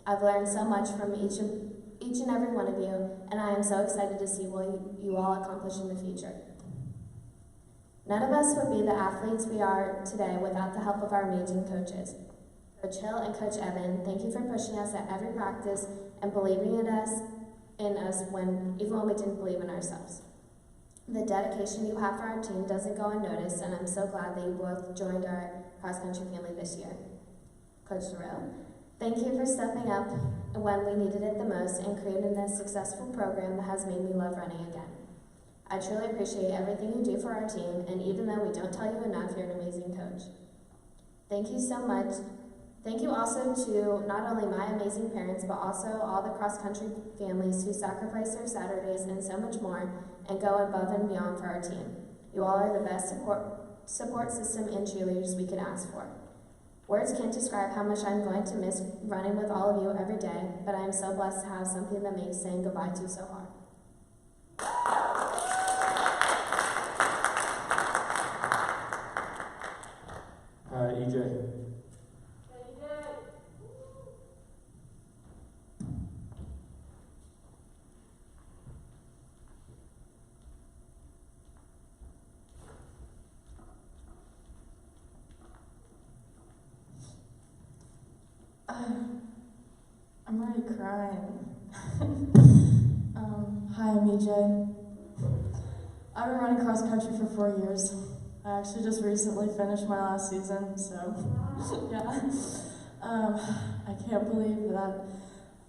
I've learned so much from each and every one of you, and I am so excited to see what you all accomplish in the future. None of us would be the athletes we are today without the help of our amazing coaches. Coach Hill and Coach Evan, thank you for pushing us at every practice and believing in us even when we didn't believe in ourselves. The dedication you have for our team doesn't go unnoticed, and I'm so glad that you both joined our cross-country family this year. Coach Terrell, thank you for stepping up when we needed it the most and creating a successful program that has made me love running again. I truly appreciate everything you do for our team, and even though we don't tell you enough, you're an amazing coach. Thank you so much. Thank you also to not only my amazing parents, but also all the cross-country families who sacrifice their Saturdays and so much more and go above and beyond for our team. You all are the best support system and cheerleaders we could ask for. Words can't describe how much I'm going to miss running with all of you every day, but I am so blessed to have something that makes saying goodbye to so hard. All right, EJ. I'm already crying. Hi, I'm EJ. I've been running cross country for 4 years. I actually just recently finished my last season, so yeah. I can't believe that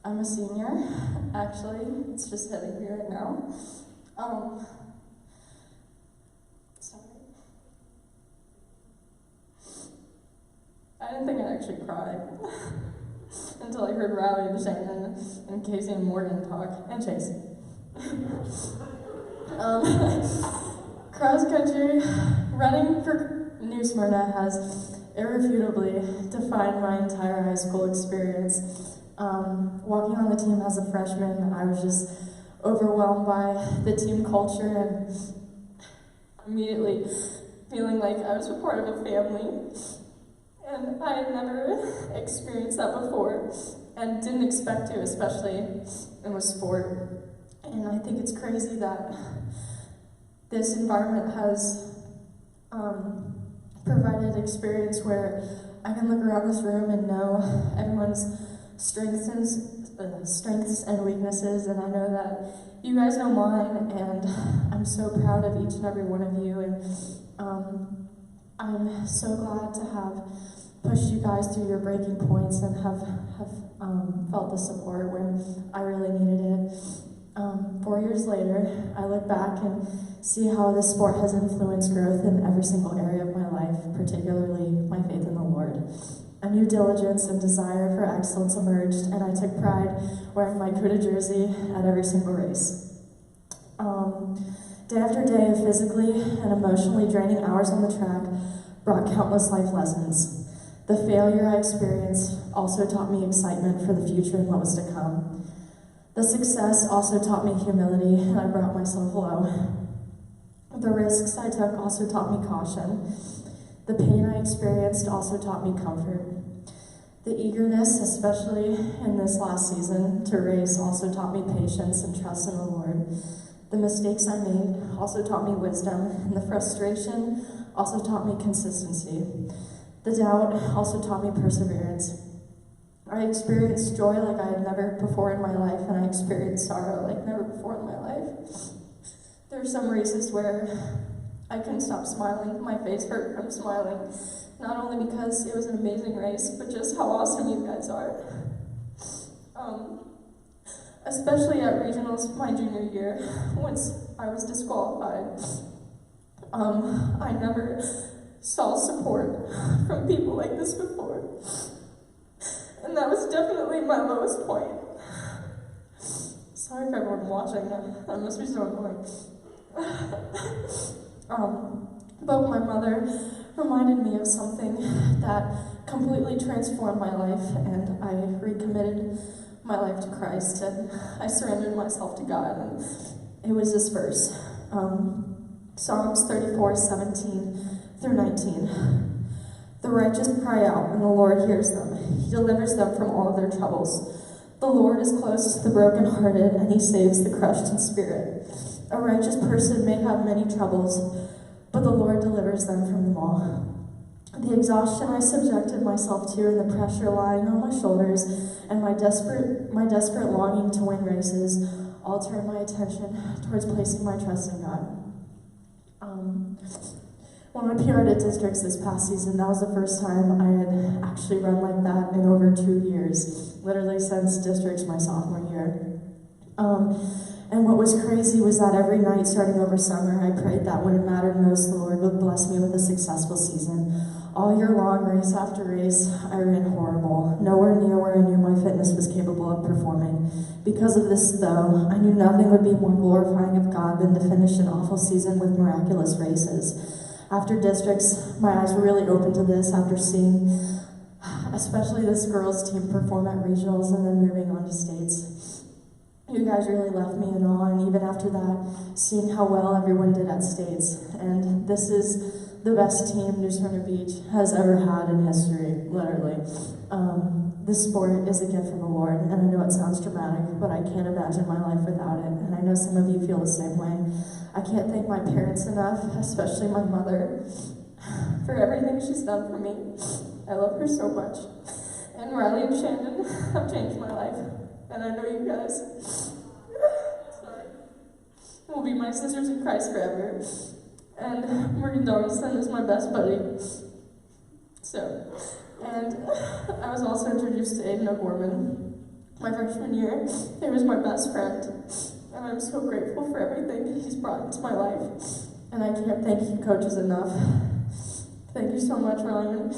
I'm a senior. Actually, it's just hitting me right now. Sorry. I didn't think I'd actually cry until I heard Riley and Shannon and Casey and Morgan talk, and Chase. Cross country, running for New Smyrna has irrefutably defined my entire high school experience. Walking on the team as a freshman, I was just overwhelmed by the team culture and immediately feeling like I was a part of a family. And I had never experienced that before and didn't expect to, especially in a sport. And I think it's crazy that this environment has provided experience where I can look around this room and know everyone's strengths and weaknesses, and I know that you guys know mine, and I'm so proud of each and every one of you, and I'm so glad to have pushed you guys through your breaking points and have felt the support when I really needed it. 4 years later, I look back and see how this sport has influenced growth in every single area of my life, particularly my faith in the Lord. A new diligence and desire for excellence emerged, and I took pride wearing my Cuda jersey at every single race. Day after day of physically and emotionally draining hours on the track brought countless life lessons. The failure I experienced also taught me excitement for the future and what was to come. The success also taught me humility, and I brought myself low. The risks I took also taught me caution. The pain I experienced also taught me comfort. The eagerness, especially in this last season, to race also taught me patience and trust in the Lord. The mistakes I made also taught me wisdom, and the frustration also taught me consistency. The doubt also taught me perseverance. I experienced joy like I had never before in my life, and I experienced sorrow like never before in my life. There were some races where I couldn't stop smiling. My face hurt from smiling, not only because it was an amazing race, but just how awesome you guys are. Especially at regionals my junior year, once I was disqualified. I never saw support from people like this before. And that was definitely my lowest point. Sorry for everyone watching, that must be so annoying. But my mother reminded me of something that completely transformed my life, and I recommitted my life to Christ, and I surrendered myself to God, and it was this verse, Psalms 34:17-19. The righteous cry out, and the Lord hears them. He delivers them from all of their troubles. The Lord is close to the brokenhearted, and he saves the crushed in spirit. A righteous person may have many troubles, but the Lord delivers them from them all. The exhaustion I subjected myself to, and the pressure lying on my shoulders, and my desperate longing to win races, all turned my attention towards placing my trust in God. When I PR'd at districts this past season, that was the first time I had actually run like that in over 2 years, literally since districts my sophomore year. And what was crazy was that every night starting over summer, I prayed that when it mattered most, the Lord would bless me with a successful season. All year long, race after race, I ran horrible, nowhere near where I knew my fitness was capable of performing. Because of this, though, I knew nothing would be more glorifying of God than to finish an awful season with miraculous races. After districts, my eyes were really open to this after seeing especially this girls team perform at regionals and then moving on to states. You guys really left me in awe, and even after that, seeing how well everyone did at states. And this is the best team New Smyrna Beach has ever had in history, literally. This sport is a gift from the Lord, and I know it sounds dramatic, but I can't imagine my life without it, and I know some of you feel the same way. I can't thank my parents enough, especially my mother, for everything she's done for me. I love her so much. And Riley and Shannon have changed my life, and I know you guys will be my sisters in Christ forever. And Morgan Donaldson is my best buddy. And I was also introduced to Aiden O'Gorman my freshman year. He was my best friend, and I'm so grateful for everything he's brought into my life. And I can't thank you coaches enough. Thank you so much, Ryan,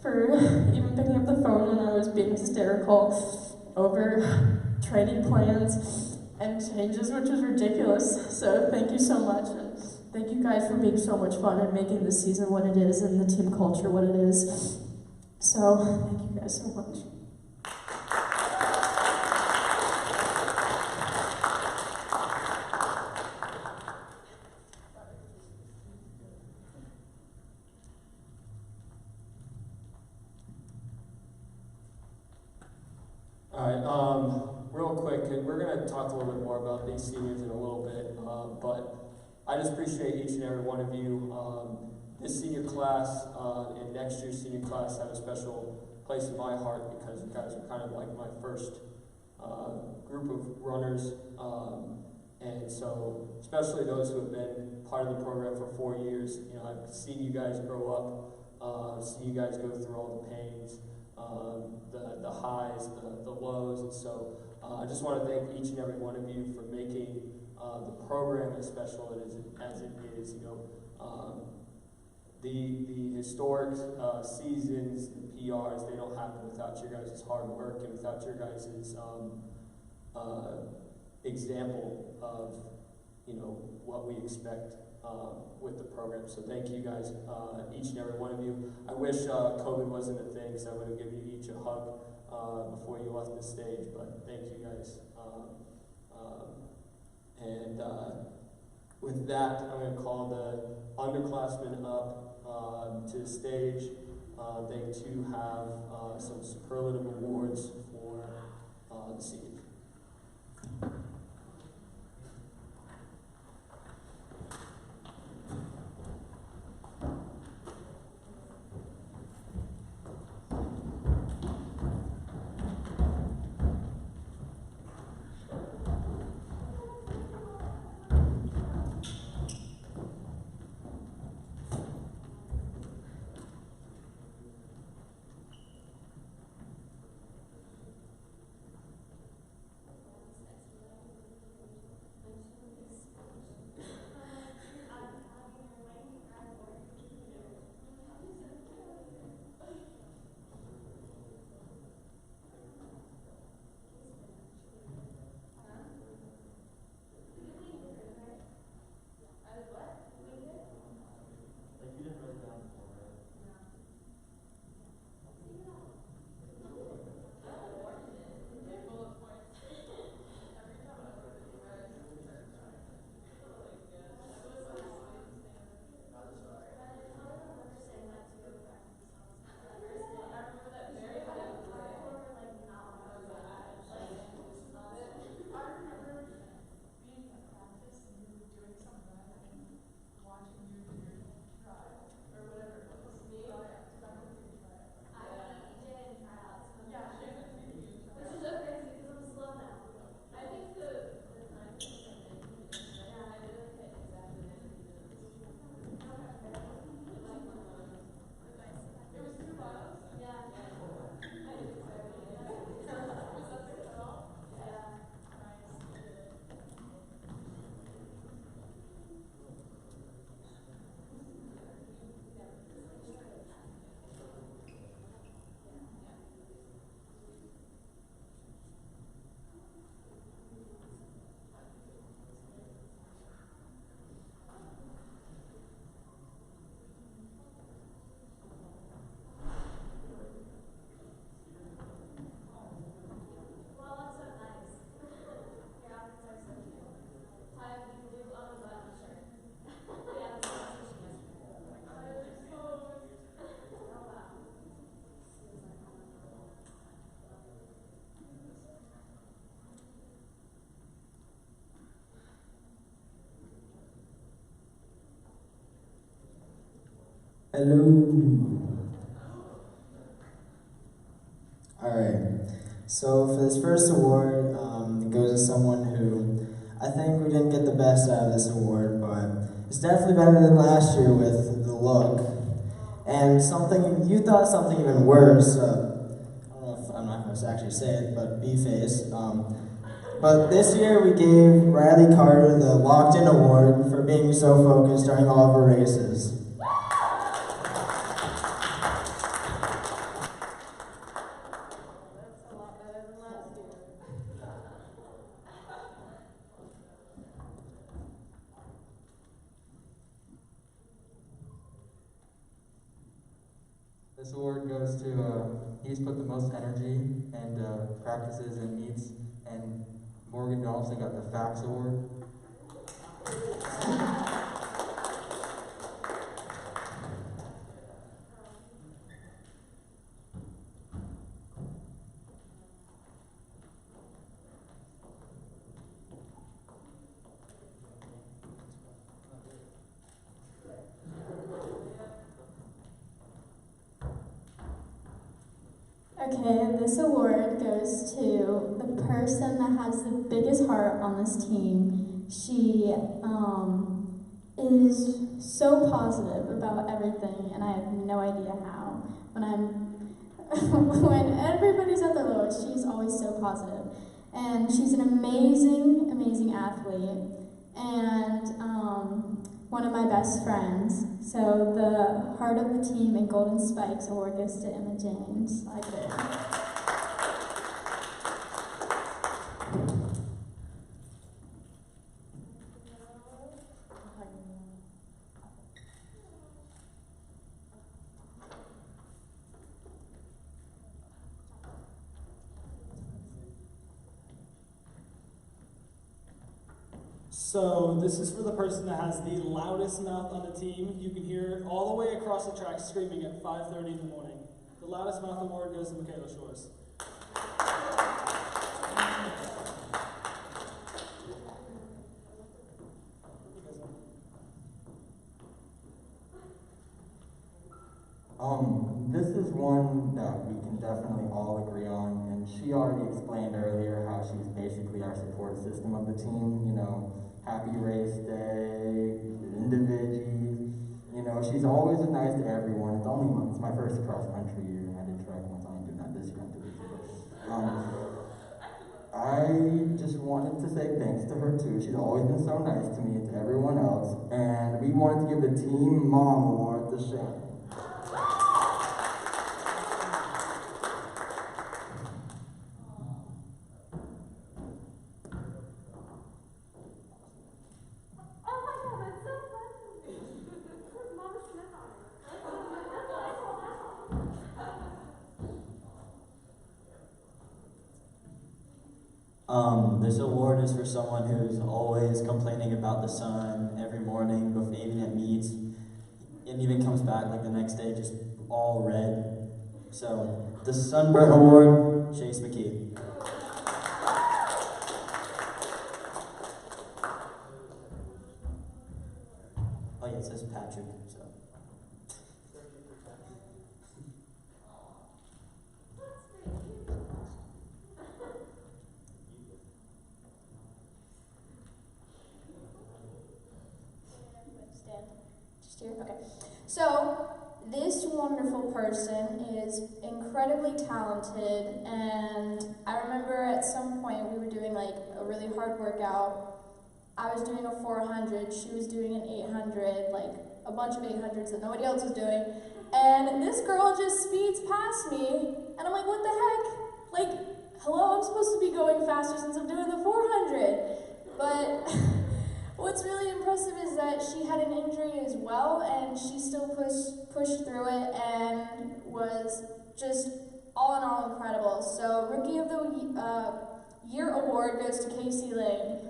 for even picking up the phone when I was being hysterical over training plans and changes, which was ridiculous. So thank you so much. And thank you guys for being so much fun and making this season what it is and the team culture what it is. So, thank you guys so much. All right, real quick, we're going to talk a little bit more about these seniors in a little bit, but I just appreciate each and every one of you. This senior class and next year's senior class have a special place in my heart because you guys are kind of like my first group of runners. And so, especially those who have been part of the program for 4 years, you know, I've seen you guys grow up, seen you guys go through all the pains, the highs, the lows, and so I just want to thank each and every one of you for making the program as special as it is. You know, the historic seasons, the PRs, they don't happen without your guys' hard work and without your guys' example of, you know, what we expect with the program. So thank you guys, each and every one of you. I wish COVID wasn't a thing, so I would have given you each a hug before you left the stage, but thank you guys. With that, I'm going to call the underclassmen up to the stage. They too have some superlative awards for the seniors. Hello. Alright, so for this first award, it goes to someone who I think we didn't get the best out of this award, but it's definitely better than last year with the look. And something, you thought something even worse, I don't know if I'm not going to actually say it, but B-Face. But this year we gave Riley Carter the Locked In Award for being so focused during all of her races. This award goes to, he's put the most energy and practices and meets, and Morgan Donaldson got the Facts Award. Okay, this award goes to the person that has the biggest heart on this team. She is so positive about everything, and I have no idea how. When everybody's at their lowest, she's always so positive. And she's an amazing, amazing athlete, and one of my best friends. So the Heart of the Team and Golden Spikes Award goes to Emma James. Like it. So this is for the person that has the loudest mouth on the team. You can hear it all the way across the track screaming at 5:30 in the morning. The loudest mouth award goes to Michaela Shores. This is one that we can definitely all agree on, and she already explained earlier how she's basically our support system of the team. You know, happy race day, individuals. You know, she's always nice to everyone. It's my first cross country year, and I did track once. I ain't doing that this year. I just wanted to say thanks to her too. She's always been so nice to me and to everyone else, and we wanted to give the Team Mom Award to Shannon. This award is for someone who's always complaining about the sun every morning, even at meets, and even comes back like the next day just all red. So, the Sunburn Award, Chase McKee. Oh yeah, it says Patrick, so. Okay, so this wonderful person is incredibly talented, and I remember at some point we were doing like a really hard workout. I was doing a 400, she was doing an 800, like a bunch of 800s that nobody else was doing, and this girl just speeds past me, and I'm like, what the heck? Like, hello, I'm supposed to be going faster since I'm doing the 400, but what's really impressive is that she had an injury as well, and she still pushed through it and was just all in all incredible. So Rookie of the Year award goes to Casey Lane.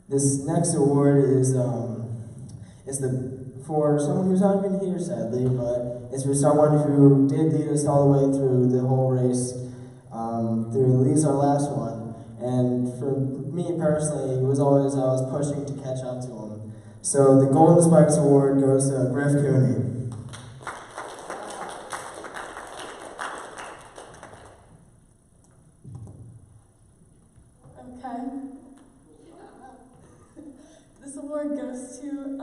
This next award is the for someone who's not even here, sadly, but it's for someone who did lead us all the way through the whole race, through at least our last one. And for me personally, it was always, I was pushing to catch up to him. So the Golden Spikes Award goes to Griff Cooney. Okay. This award goes to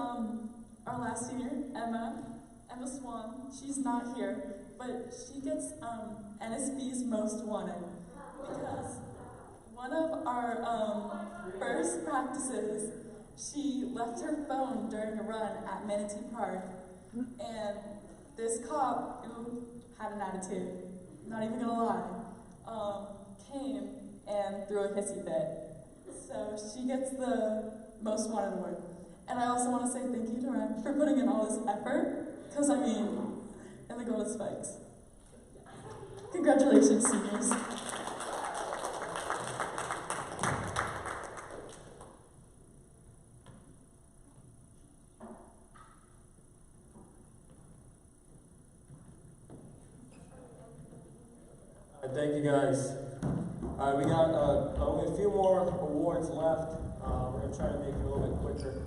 our last senior, Emma Swan. She's not here, but she gets NSB's Most Wanted because one of our first practices, she left her phone during a run at Manatee Park, and this cop who had an attitude, not even gonna lie, came and threw a hissy fit. So she gets the Most Wanted Award. And I also want to say thank you to Ren for putting in all this effort, because I mean, in the Golden Spikes. Congratulations, seniors. Thank you guys. We got only a few more awards left. We're going to try to make it a little bit quicker.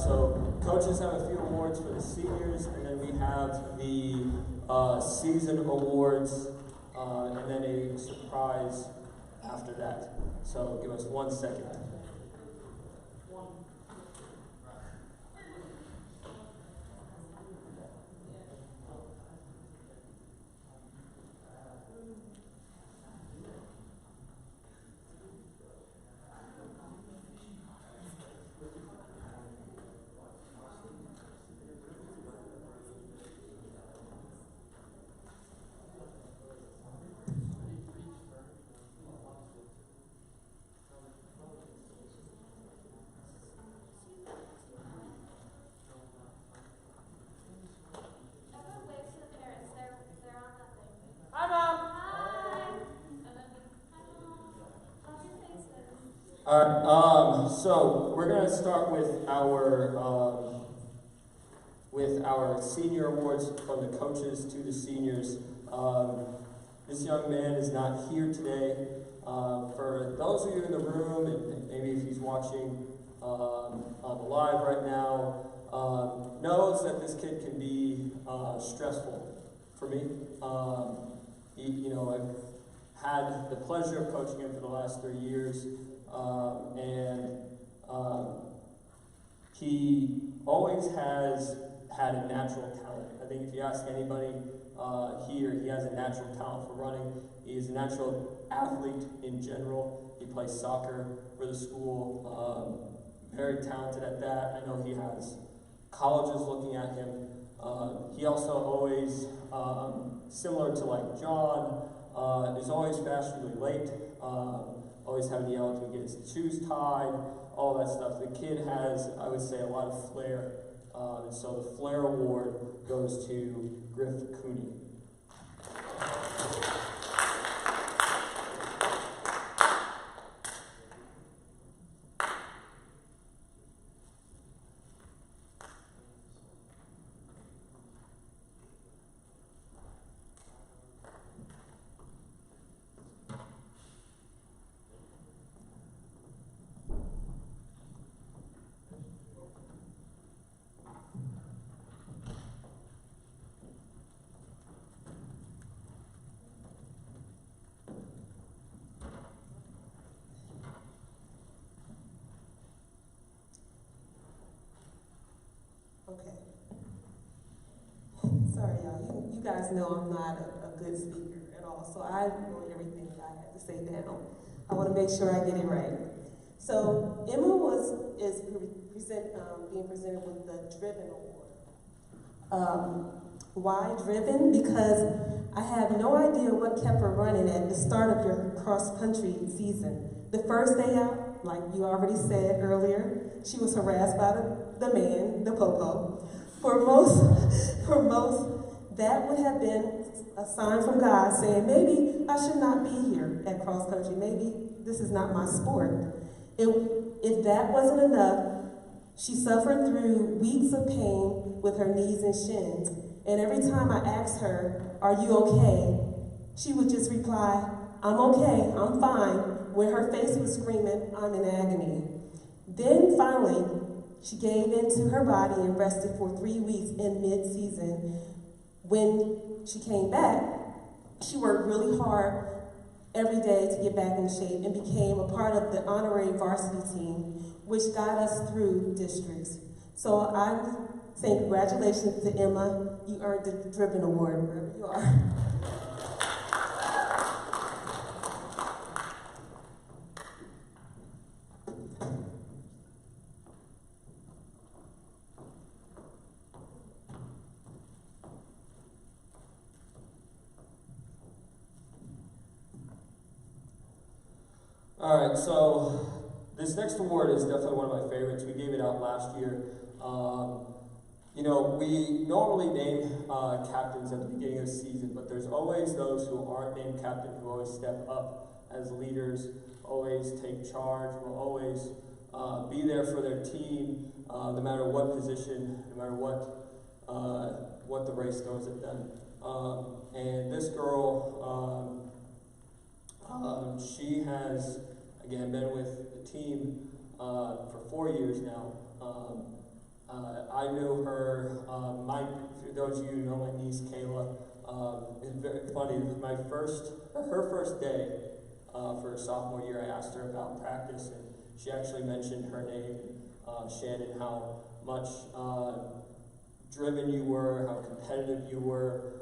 So coaches have a few awards for the seniors, and then we have the season awards, and then a surprise after that. So give us 1 second. Alright, so we're going to start with our senior awards from the coaches to the seniors. This young man is not here today. For those of you in the room, and maybe if he's watching on the live right now, knows that this kid can be stressful for me. I've had the pleasure of coaching him for the last 3 years. He always has had a natural talent. I think if you ask anybody here, he has a natural talent for running. He is a natural athlete in general. He plays soccer for the school. Very talented at that. I know he has colleges looking at him. He also always, similar to like John, is always fashionably late. Always having to yell to get his shoes tied, all that stuff. The kid has, I would say, a lot of flair. And so the Flair Award goes to Griff Cooney. Okay. Sorry, y'all. You guys know I'm not a good speaker at all, so I wrote everything that I had to say down. I want to make sure I get it right. So Emma is being presented with the Driven Award. Why Driven? Because I have no idea what kept her running at the start of your cross-country season. The first day out, like you already said earlier, she was harassed by the man, the popo. For most, that would have been a sign from God saying, maybe I should not be here at cross country. Maybe this is not my sport. If that wasn't enough, She suffered through weeks of pain with her knees and shins, and every time I asked her, "Are you okay?" she would just reply, "I'm okay, I'm fine," when her face was screaming, "I'm in agony." Then finally, she gave in to her body and rested for 3 weeks in mid-season. When she came back, she worked really hard every day to get back in shape and became a part of the honorary varsity team, which got us through districts. So I'm saying congratulations to Emma. You earned the Driven Award wherever you are. All right, so this next award is definitely one of my favorites. We gave it out last year. You know, we normally name captains at the beginning of the season, but there's always those who aren't named captain who always step up as leaders, always take charge, will always be there for their team, no matter what position, no matter what the race throws at them. And this girl, she has, again, been with the team for 4 years now. I knew her, for those of you who know my niece Kayla, it's very funny, her first day for her sophomore year, I asked her about practice, and she actually mentioned her name, Shannon, how much driven you were, how competitive you were,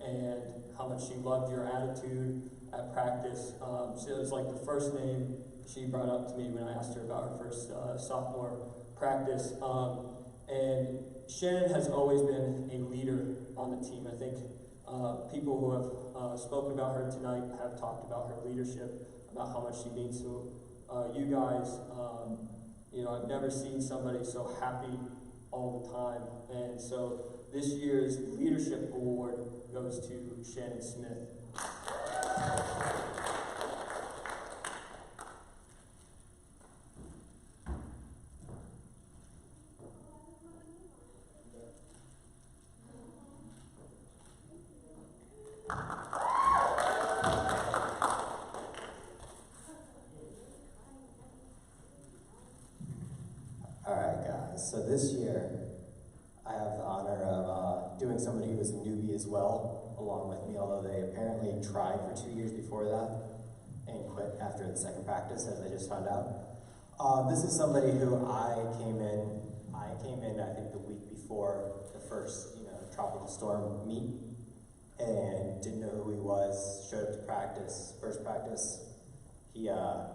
and how much she loved your attitude at practice. So it was like the first name she brought up to me when I asked her about her first sophomore practice. And Shannon has always been a leader on the team. I think people who have spoken about her tonight have talked about her leadership, about how much she means to you guys. You know, I've never seen somebody so happy all the time. And so this year's leadership award goes to Shannon Smith. So this year, I have the honor of doing somebody who was a newbie as well, along with me, although they apparently tried for 2 years before that and quit after the second practice, as I just found out. This is somebody who I came in, I think the week before the first, tropical storm meet, and didn't know who he was, showed up to practice. First practice, he, I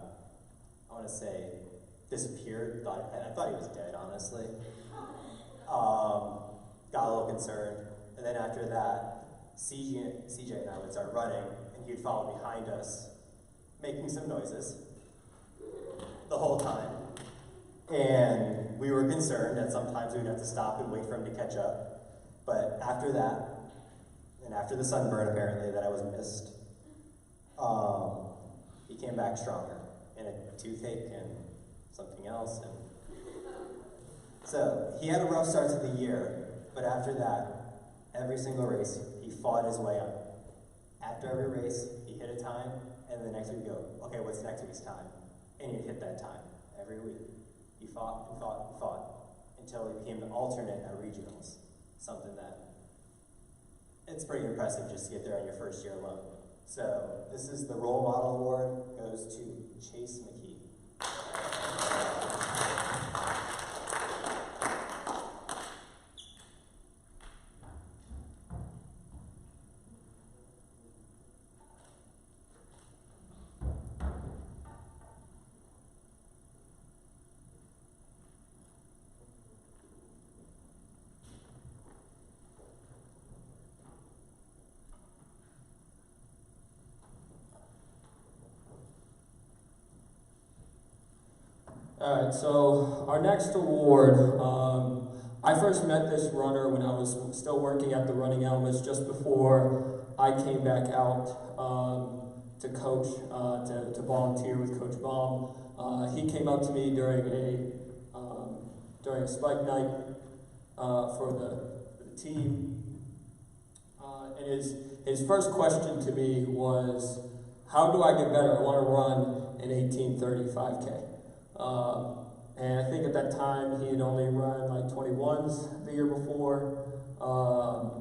want to say, disappeared. I thought he was dead, honestly. Got a little concerned. And then after that, CJ and I would start running, and he'd follow behind us, making some noises the whole time. And we were concerned that sometimes we'd have to stop and wait for him to catch up. But after that, and after the sunburn apparently that I was missed, he came back stronger, and a toothache and something else. And so he had a rough start to the year, but after that, every single race, he fought his way up. After every race, he hit a time, and the next week go, okay, what's next week's time? And he'd hit that time every week. He fought and fought and fought until he became the alternate at regionals. Something that, it's pretty impressive just to get there on your first year alone. So this is the Role Model Award, goes to Chase McKee. All right, so our next award, I first met this runner when I was still working at the Running Elements just before I came back out to coach, to volunteer with Coach Baum. He came up to me during during a spike night for the team. And his first question to me was, how do I get better? I want to run an 18:35K. And I think at that time he had only run like 21s the year before.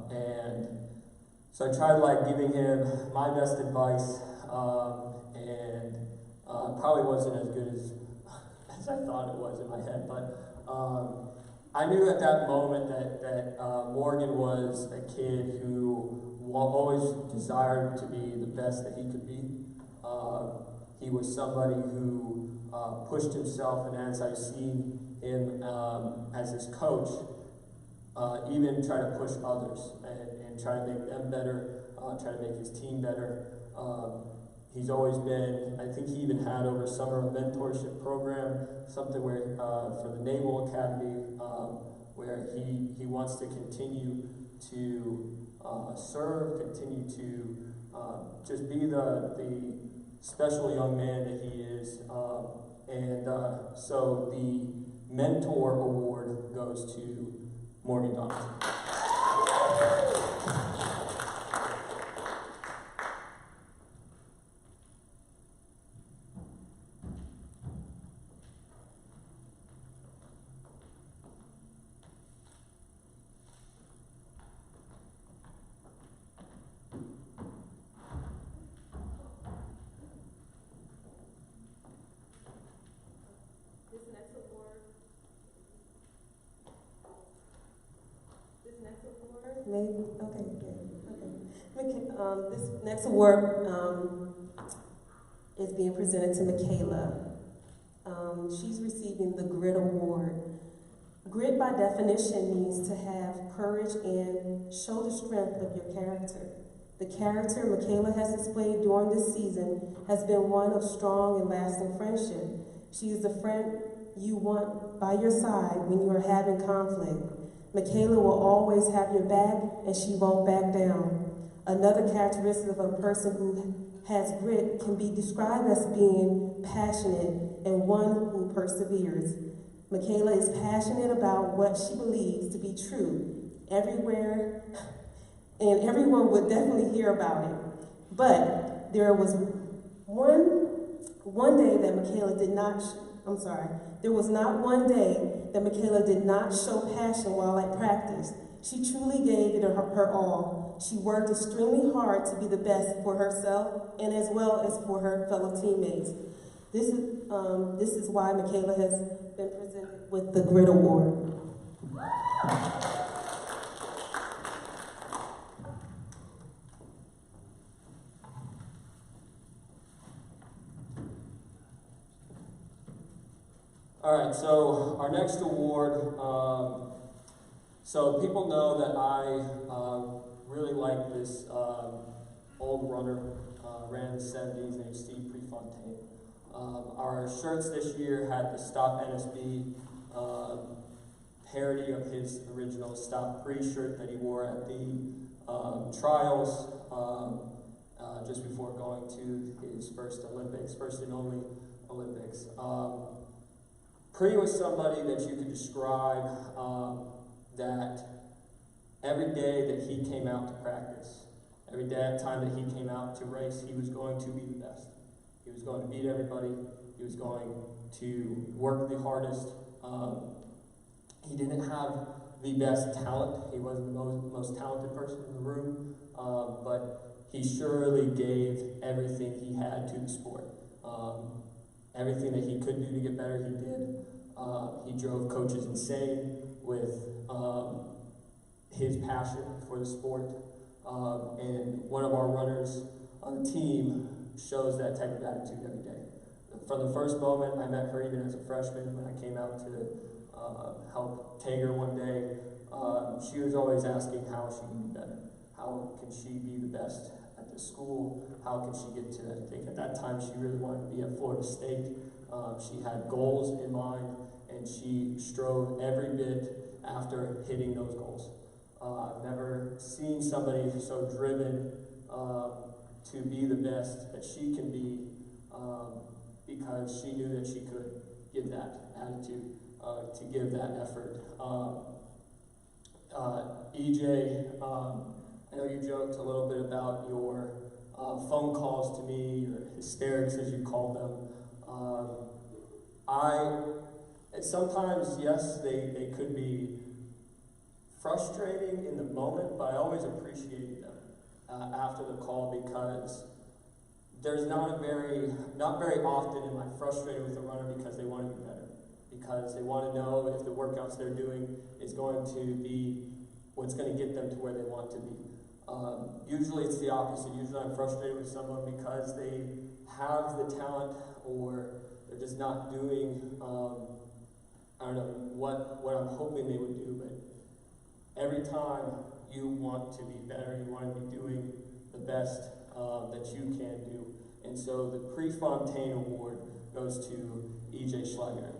And so I tried like giving him my best advice, and probably wasn't as good as I thought it was in my head. But I knew at that moment that Morgan was a kid who always desired to be the best that he could be. He was somebody who pushed himself, and as I've seen him as his coach, even try to push others and try to make them better, try to make his team better. He's always been, I think he even had over summer a mentorship program, something where for the Naval Academy, where he wants to continue to serve, continue to just be the special young man that he is. So the Mentor Award goes to Morgan Donaldson. This next award is being presented to Michaela. She's receiving the Grit Award. Grit, by definition, means to have courage and show the strength of your character. The character Michaela has displayed during this season has been one of strong and lasting friendship. She is the friend you want by your side when you are having conflict. Michaela will always have your back, and she won't back down. Another characteristic of a person who has grit can be described as being passionate and one who perseveres. Michaela is passionate about what she believes to be true everywhere, and everyone would definitely hear about it. But there was one day that Michaela did not, there was not one day that Michaela did not show passion while at practice. She truly gave it her all. She worked extremely hard to be the best for herself and as well as for her fellow teammates. This is why Michaela has been presented with the Grit Award. All right, so our next award, so people know that I really like this old runner, ran in the 70s, named Steve Prefontaine. Our shirts this year had the Stop NSB parody of his original Stop Pre shirt that he wore at the trials just before going to his first Olympics, first and only Olympics. Pre was somebody that you could describe that every day that he came out to practice, every time that he came out to race, he was going to be the best. He was going to beat everybody. He was going to work the hardest. He didn't have the best talent. He wasn't the most talented person in the room, but he surely gave everything he had to the sport. Everything that he could do to get better, he did. He drove coaches insane with his passion for the sport. And one of our runners on the team shows that type of attitude every day. From the first moment, I met her even as a freshman when I came out to help Tager one day. She was always asking how she can be better. How can she be the best at the school? How can she get to, I think at that time she really wanted to be at Florida State. She had goals in mind, and she strove every bit after hitting those goals. I've never seen somebody so driven to be the best that she can be, because she knew that she could give that attitude, to give that effort. EJ, I know you joked a little bit about your phone calls to me, your hysterics as you called them. Sometimes, yes, they could be frustrating in the moment, but I always appreciated them after the call, because there's not very often am I frustrated with a runner because they want to be better, because they want to know if the workouts they're doing is going to be what's going to get them to where they want to be. Usually it's the opposite. Usually I'm frustrated with someone because they have the talent, or they're just not doing, I don't know, what I'm hoping they would do, but every time you want to be better, you want to be doing the best that you can do. And so the Prefontaine Award goes to EJ Schleiger.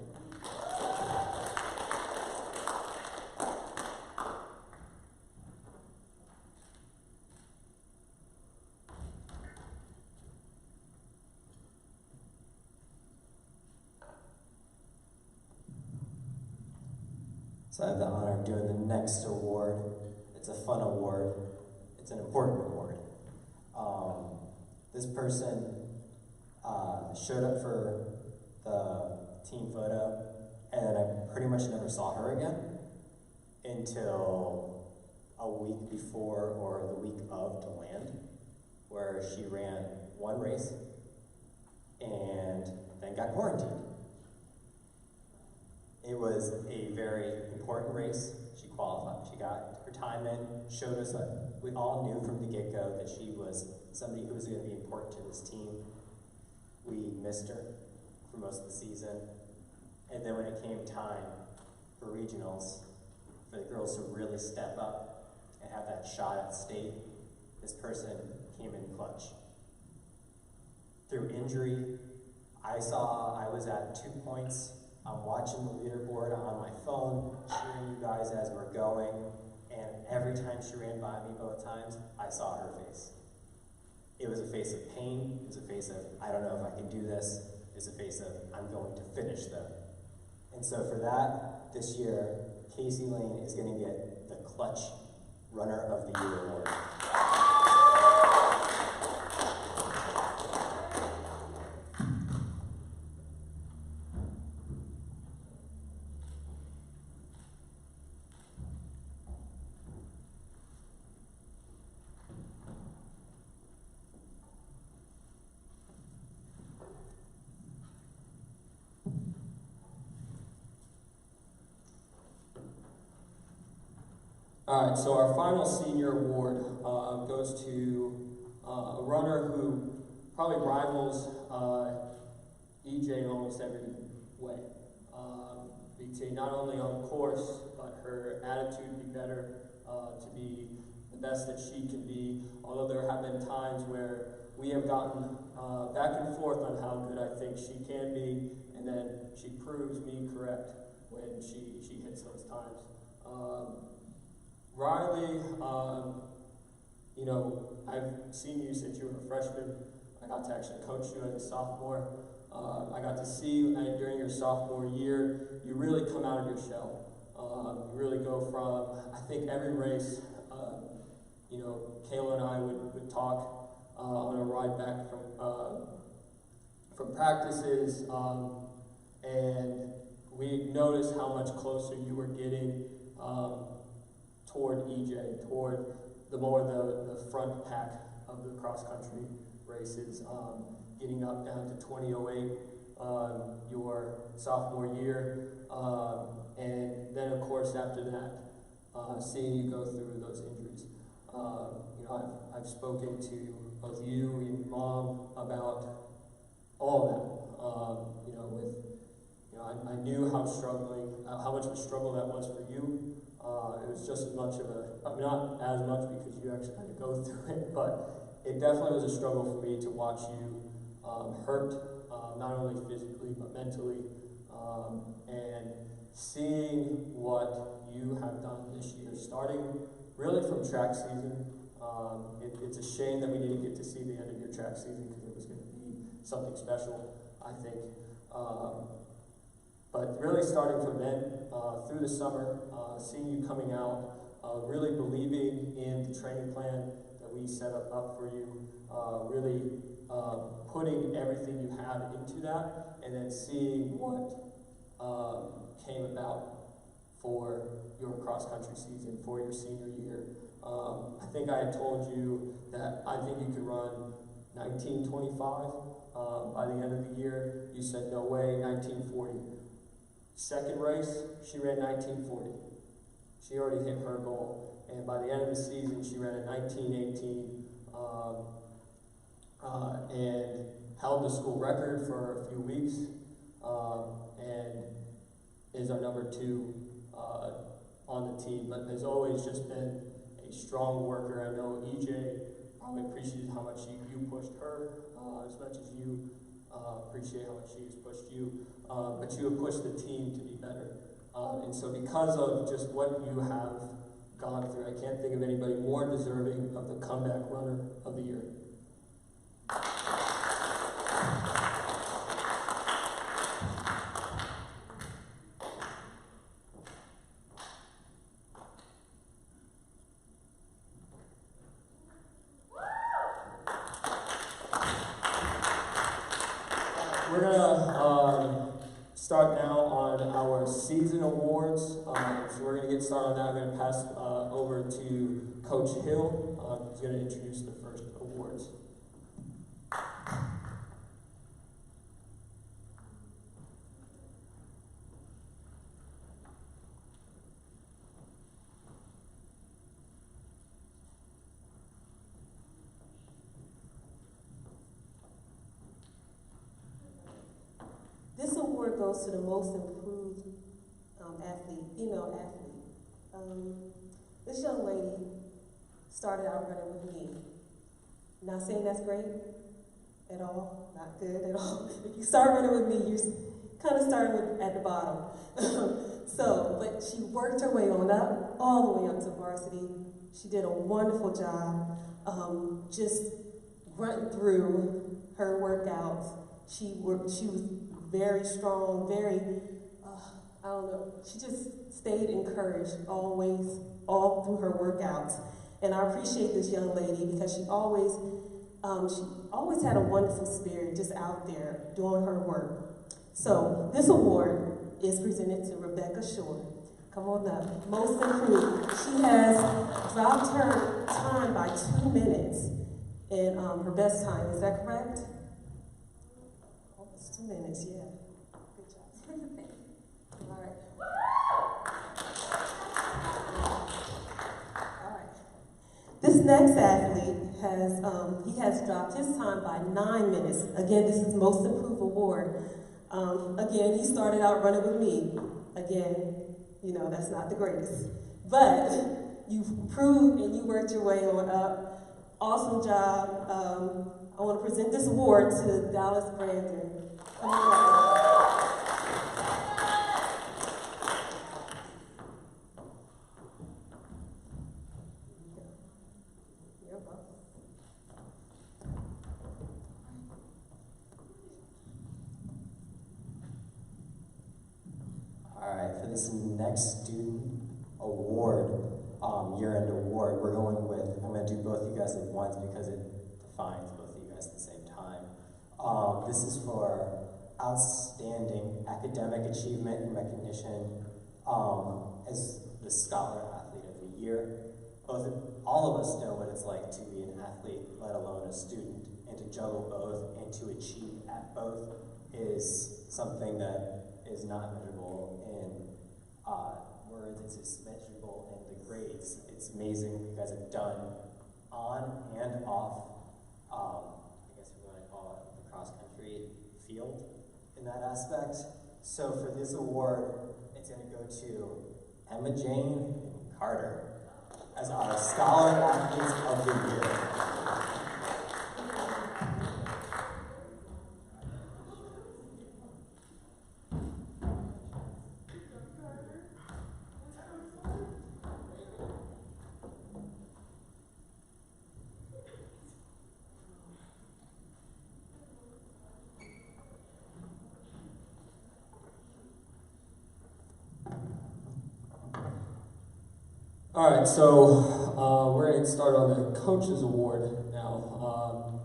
So I have the honor of doing the next award. It's a fun award. It's an important award. This person showed up for the team photo, and then I pretty much never saw her again until a week before or the week of DeLand, where she ran one race and then got quarantined. It was a very important race. She qualified. She got her time in, showed us that we all knew from the get-go that she was somebody who was going to be important to this team. We missed her for most of the season. And then when it came time for regionals, for the girls to really step up and have that shot at state, this person came in clutch. Through injury, I was at 2 points. I'm watching the leaderboard on my phone, cheering you guys as we're going, and every time she ran by me, both times, I saw her face. It was a face of pain. It was a face of, I don't know if I can do this. It was a face of, I'm going to finish them. And so for that, this year, Casey Lane is going to get the Clutch Runner of the Year award. All right, so our final senior award goes to a runner who probably rivals EJ in almost every way. Between not only on the course, but her attitude to be better, to be the best that she can be. Although there have been times where we have gotten back and forth on how good I think she can be, and then she proves me correct when she hits those times. Riley, you know, I've seen you since you were a freshman. I got to actually coach you as a sophomore. I got to see during your sophomore year, you really come out of your shell. You really go from, I think every race, you know, Kayla and I would talk on a ride back from practices, and we noticed how much closer you were getting toward EJ, toward the front pack of the cross-country races, getting up down to 20:08 your sophomore year, and then of course after that, seeing you go through those injuries. You know, I've spoken to both you and your mom about all of that. You know, I knew how much of a struggle that was for you. It was just as much of not as much because you actually had to go through it, but it definitely was a struggle for me to watch you hurt, not only physically but mentally, and seeing what you have done this year, starting really from track season. It's a shame that we didn't get to see the end of your track season because it was going to be something special, I think. But really starting from then, through the summer, seeing you coming out, really believing in the training plan that we set up for you, really putting everything you have into that, and then seeing what came about for your cross-country season, for your senior year. I think I had told you that I think you could run 19:25 by the end of the year. You said, no way, 19:40. Second race, she ran 19:40. She already hit her goal. And by the end of the season, she ran a 19:18 and held the school record for a few weeks and is our number 2 on the team. But has always just been a strong worker. I know EJ probably appreciated how much you pushed her as much as you appreciate how much she has pushed you. But you have pushed the team to be better. And so because of just what you have gone through, I can't think of anybody more deserving of the comeback runner of the year. We're gonna start now on our season awards. So we're gonna get started on that. I'm gonna pass over to Coach Hill, who's gonna introduce the first awards. This award goes to the most improved female athlete. This young lady started out running with me. Not saying that's great at all, not good at all. If you start running with me, you're kind of starting at the bottom. But she worked her way on up, all the way up to varsity. She did a wonderful job, just running through her workouts. She was very strong, I don't know, she just stayed encouraged always, all through her workouts. And I appreciate this young lady because she always had a wonderful spirit just out there doing her work. So this award is presented to Rebecca Shore. Come on up. Most improved. She has dropped her time by 2 minutes in her best time. Is that correct? Almost 2 minutes, yeah. Good job. All right. All right. This next athlete has dropped his time by 9 minutes. Again, this is Most Improved Award. Again, he started out running with me. Again, that's not the greatest. But you've proved and you worked your way on up. Awesome job. I want to present this award to Dallas Brandon. Come on. For this next student award, year-end award, we're going with, I'm going to do both of you guys at once because it defines both of you guys at the same time. This is for outstanding academic achievement and recognition as the Scholar Athlete of the Year. All of us know what it's like to be an athlete, let alone a student, and to juggle both and to achieve at both is something that is not measurable in words, it's just measurable in the grades. It's amazing what you guys have done on and off, I guess we want to call it the cross-country field in that aspect. So for this award, it's going to go to Emma Jane Carter as our Scholar Athletes of the Year. All right, so we're going to start on the Coaches Award now.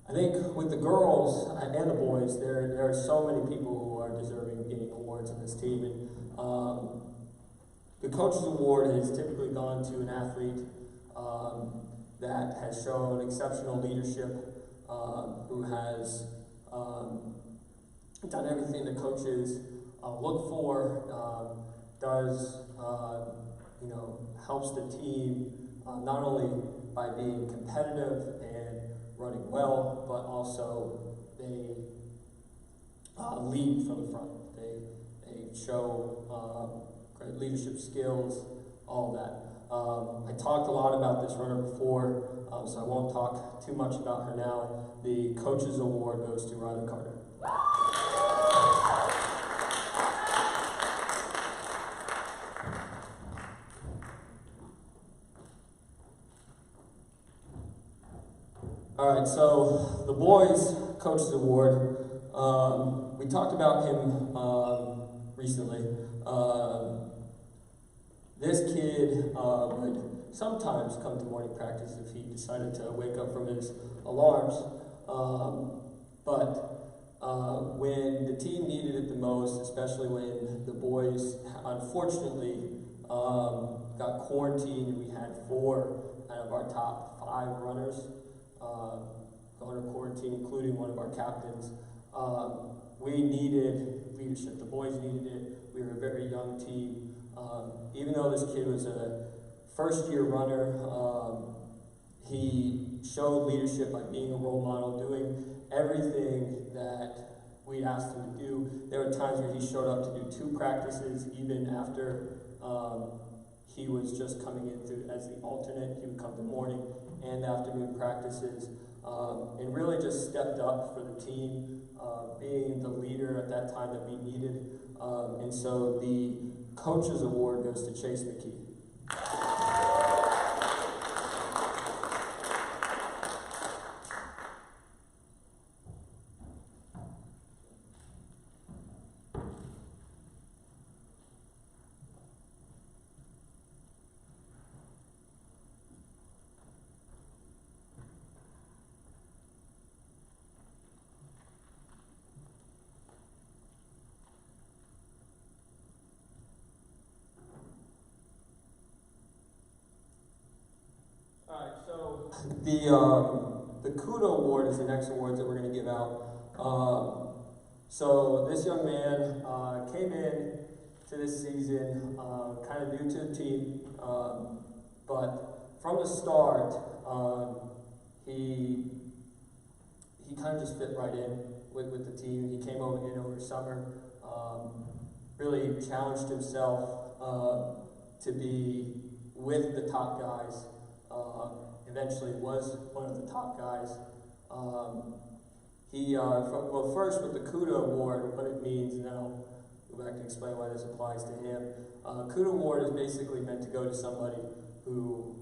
I think with the girls and the boys, there are so many people who are deserving of getting awards on this team. And the Coaches Award has typically gone to an athlete that has shown exceptional leadership, who has done everything the coaches look for, does helps the team not only by being competitive and running well, but also they lead from the front. They show great leadership skills, all of that. I talked a lot about this runner before, so I won't talk too much about her now. The Coaches Award goes to Riley Carter. All right, so the Boys Coaches Award, we talked about him recently. This kid would sometimes come to morning practice if he decided to wake up from his alarms, but when the team needed it the most, especially when the boys unfortunately got quarantined and we had 4 out of our top 5 runners going to quarantine, including one of our captains. We needed leadership. The boys needed it. We were a very young team. Even though this kid was a first-year runner, he showed leadership by being a role model, doing everything that we asked him to do. There were times where he showed up to do 2 practices, even after he was just coming in as the alternate. He would come to morning and afternoon practices, and really just stepped up for the team, being the leader at that time that we needed. And so the Coaches Award goes to Chase McKee. The Kudo Award is the next award that we're going to give out. So this young man came in to this season kind of new to the team, but from the start, he kind of just fit right in with the team. He came over summer, really challenged himself to be with the top guys. Eventually was one of the top guys. Well, first with the Kudo Award, what it means, and then I'll go back and explain why this applies to him. Kudo Award is basically meant to go to somebody who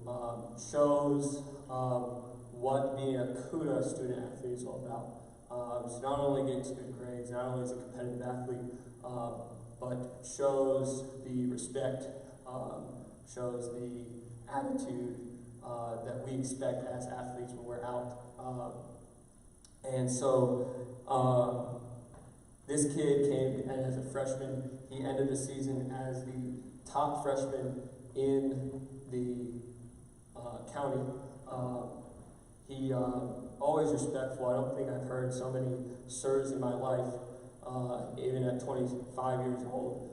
shows what being a Kudo student athlete is all about. So not only gets good grades, not only is a competitive athlete, but shows the respect, shows the attitude that we expect as athletes when we're out. And so this kid came in as a freshman. He ended the season as the top freshman in the county. He always respectful. I don't think I've heard so many sirs in my life, even at 25 years old.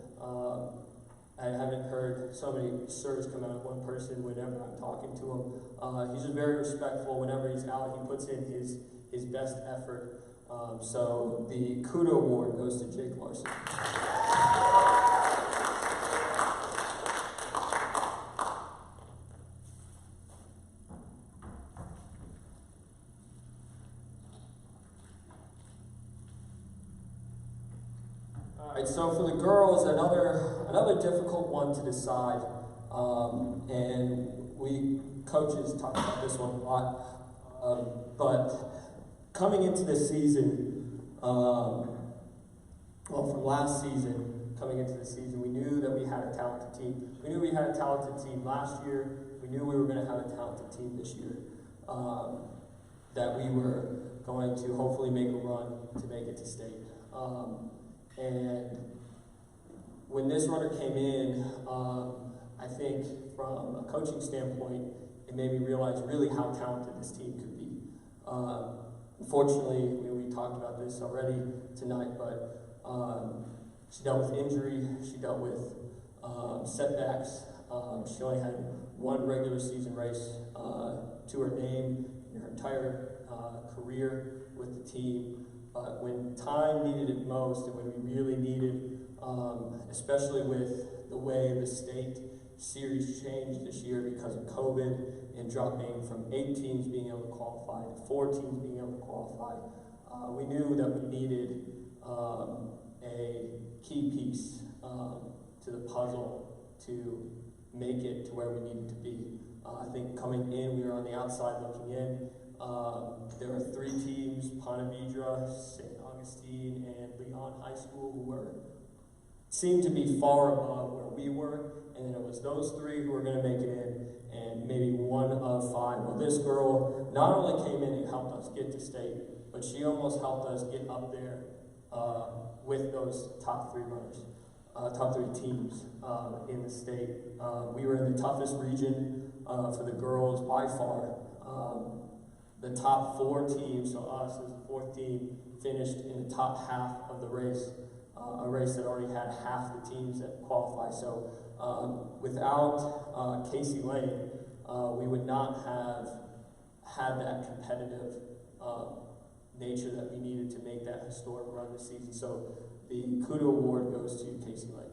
I haven't heard so many sirs come out of one person whenever I'm talking to him. He's just very respectful. Whenever he's out, he puts in his best effort. So the Kudo Award goes to Jake Larson. All right, so for the girls, another difficult one to decide, and we coaches talk about this one a lot, but coming into this season, well, from last season, coming into the season. We knew that we had a talented team. We knew we had a talented team last year. We knew we were going to have a talented team this year. That we were going to hopefully make a run to make it to state. And when this runner came in, I think from a coaching standpoint, it made me realize really how talented this team could be. Unfortunately, we talked about this already tonight, but she dealt with injury, she dealt with setbacks. She only had one regular season race to her name in her entire career with the team. But when time needed it most, and when we really needed, especially with the way the state series changed this year because of COVID and dropping from 8 teams being able to qualify to 4 teams being able to qualify, we knew that we needed a key piece to the puzzle to make it to where we needed to be. I think coming in, we were on the outside looking in. There were 3 teams, Ponte Vedra, St. Augustine, and Leon High School, who seemed to be far above where we were, and it was those 3 who were going to make it in, and maybe 1 of 5. Well, this girl not only came in and helped us get to state, but she almost helped us get up there with those top 3 runners, top 3 teams in the state. We were in the toughest region for the girls by far. The top 4 teams, so us as the 4th team, finished in the top half of the race, a race that already had half the teams that qualify. So without Casey Lane, we would not have had that competitive nature that we needed to make that historic run this season. So the Kudo Award goes to Casey Lane.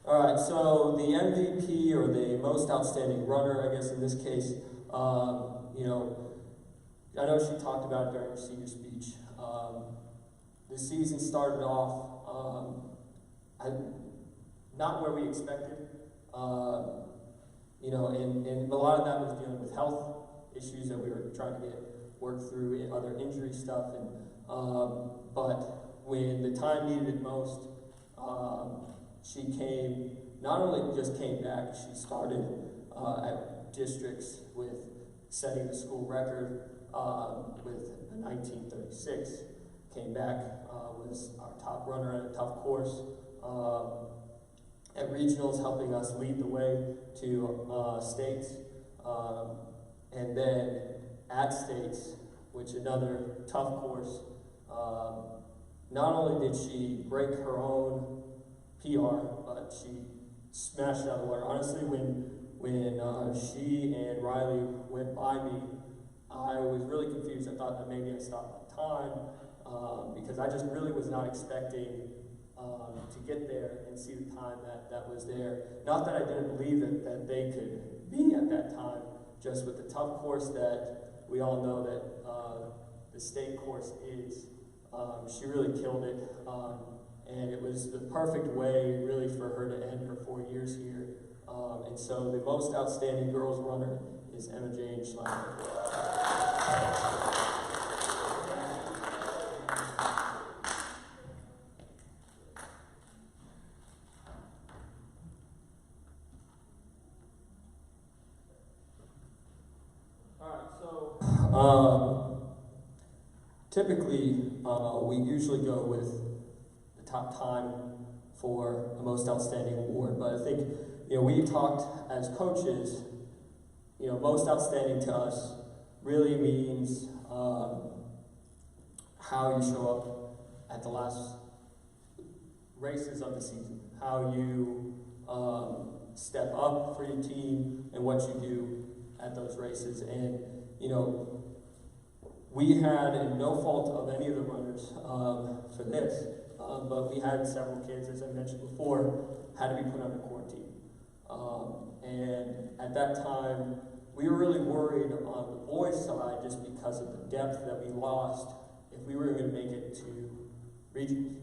All right, so the MVP, or the most outstanding runner, I guess in this case, you know, I know she talked about it during her senior speech. The season started off not where we expected, you know, and a lot of that was dealing with health issues that we were trying to get worked through, and other injury stuff, and but when the time needed it most, she not only just came back, she started at districts with setting the school record with a 1936. Came back, was our top runner at a tough course. At regionals, helping us lead the way to states. And then at states, which another tough course, not only did she break her own PR, but she smashed it out of the water. Honestly, when she and Riley went by me, I was really confused. I thought that maybe I stopped my time because I just really was not expecting to get there and see the time that was there. Not that I didn't believe that they could be at that time, just with the tough course that we all know that the state course is. She really killed it. And it was the perfect way, really, for her to end her 4 years here. And so the most outstanding girls runner is Emma Jane Schleimer. All right, so typically we usually go with top time for the most outstanding award, but I think, you know, we talked as coaches, you know, most outstanding to us really means how you show up at the last races of the season, how you step up for your team and what you do at those races. And, you know, we had, and no fault of any of the runners for this, but we had several kids, as I mentioned before, had to be put under quarantine. And at that time, we were really worried on the boys' side just because of the depth that we lost if we were going to make it to regions.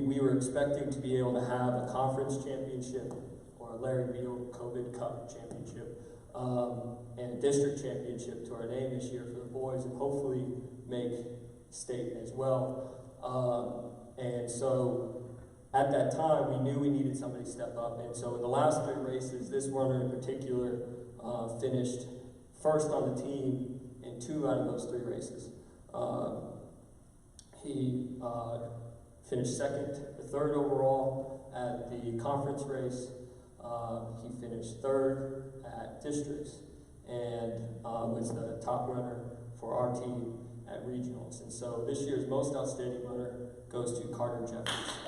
We were expecting to be able to have a conference championship or a Larry Beal COVID Cup championship and a district championship to our name this year for the boys, and hopefully make state as well. And so at that time, we knew we needed somebody to step up. And so in the last 3 races, this runner in particular finished first on the team in 2 out of those 3 races. He finished second or third overall at the conference race. He finished third at districts and was the top runner for our team at regionals. And so this year's most outstanding runner goes to Carter Jeffries.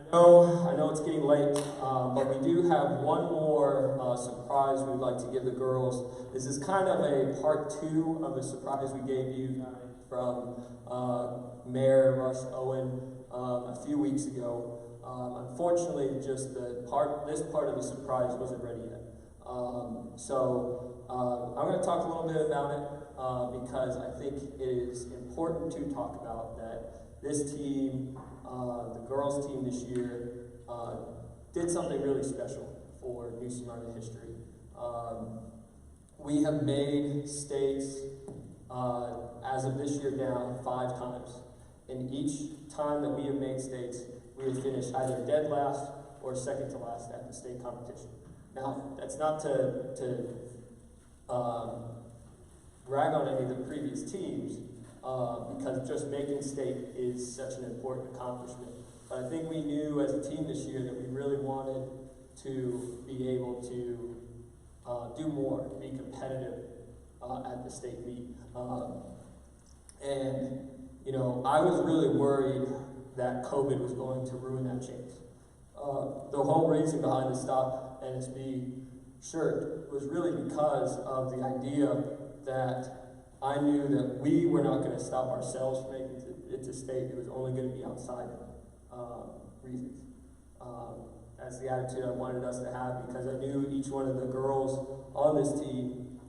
I know it's getting late, but we do have one more surprise we'd like to give the girls. This is kind of a part 2 of the surprise we gave you from Mayor Russ Owen a few weeks ago. Unfortunately, just this part of the surprise wasn't ready yet. So I'm going to talk a little bit about it because I think it is important to talk about that this team, the girls team this year, did something really special for New Smyrna history. We have made states, as of this year now, 5 times. And each time that we have made states, we have finished either dead last or second to last at the state competition. Now, that's not to rag on any of the previous teams, because just making state is such an important accomplishment. But I think we knew as a team this year that we really wanted to be able to do more, be competitive at the state meet. And, I was really worried that COVID was going to ruin that chance. The whole reason behind the Stop NSB shirt was really because of the idea that I knew that we were not going to stop ourselves from making it to state. It was only going to be outside reasons. That's the attitude I wanted us to have, because I knew each one of the girls on this team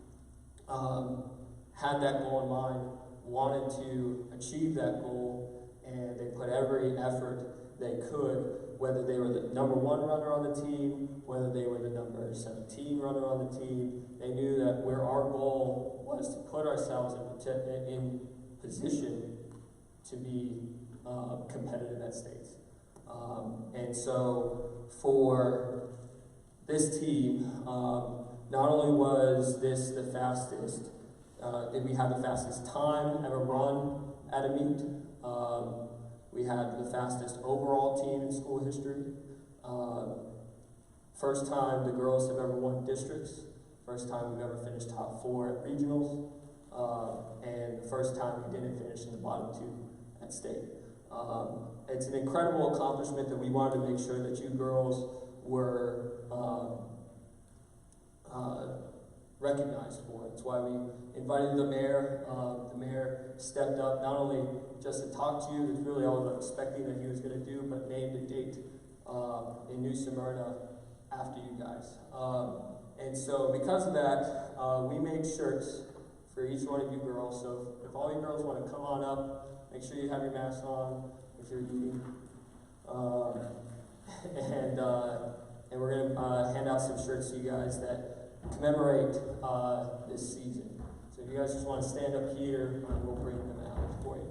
had that goal in mind, wanted to achieve that goal, and they put every effort they could, whether they were the number 1 runner on the team, whether they were the number 17 runner on the team. They knew that where our goal was to put ourselves in position to be competitive at states. And so for this team, not only was this the fastest, did we have the fastest time ever run at a meet, we had the fastest overall team in school history. First time the girls have ever won districts. First time we've ever finished top 4 at regionals. And the first time we didn't finish in the bottom 2 at state. It's an incredible accomplishment that we wanted to make sure that you girls were recognized for. It's why we invited the mayor. The mayor stepped up, not only just to talk to you, it's really all I was expecting that he was going to do, but named a date in New Smyrna after you guys. And so because of that, we made shirts for each one of you girls. So if all you girls want to come on up, make sure you have your mask on if you're eating. And we're going to hand out some shirts to you guys that commemorate this season. So if you guys just want to stand up here, we'll bring them out for you.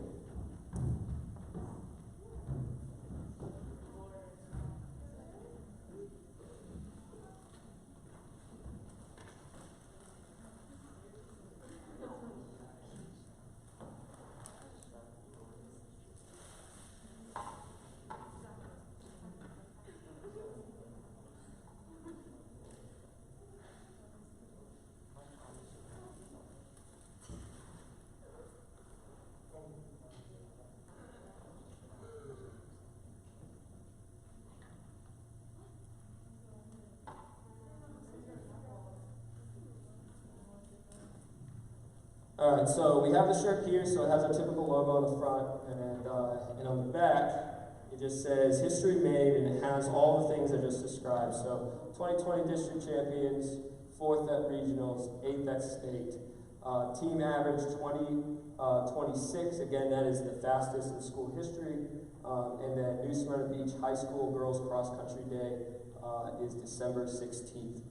All right, so we have the shirt here, so it has our typical logo on the front, and on the back, it just says History Made, and it has all the things I just described. So 2020 district champions, 4th at regionals, 8th at state. Team average 26, again, that is the fastest in school history. And then New Smyrna Beach High School Girls Cross Country Day is December 16th.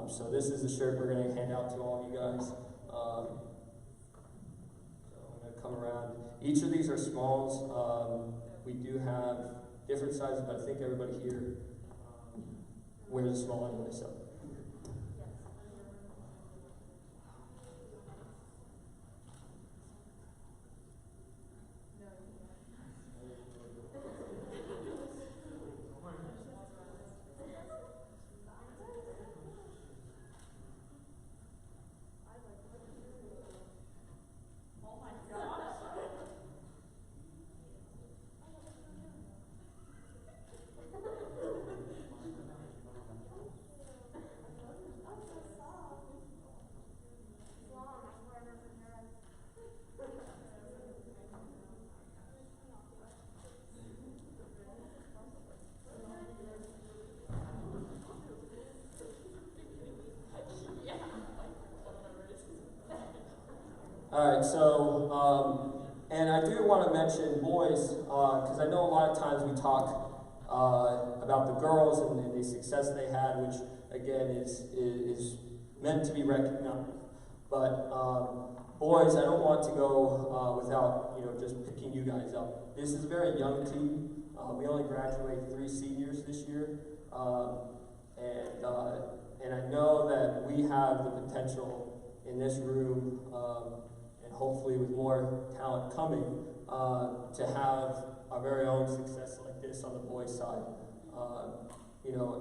So this is the shirt we're going to hand out to all of you guys. So I'm going to come around. Each of these are smalls. We do have different sizes, but I think everybody here wears a small anyway. So. All right, so, and I do want to mention boys, because I know a lot of times we talk about the girls and the success they had, which again is meant to be recognized. But boys, I don't want to go without just picking you guys up. This is a very young team. We only graduate 3 seniors this year, and I know that we have the potential in this room. And hopefully with more talent coming, to have our very own success like this on the boys' side.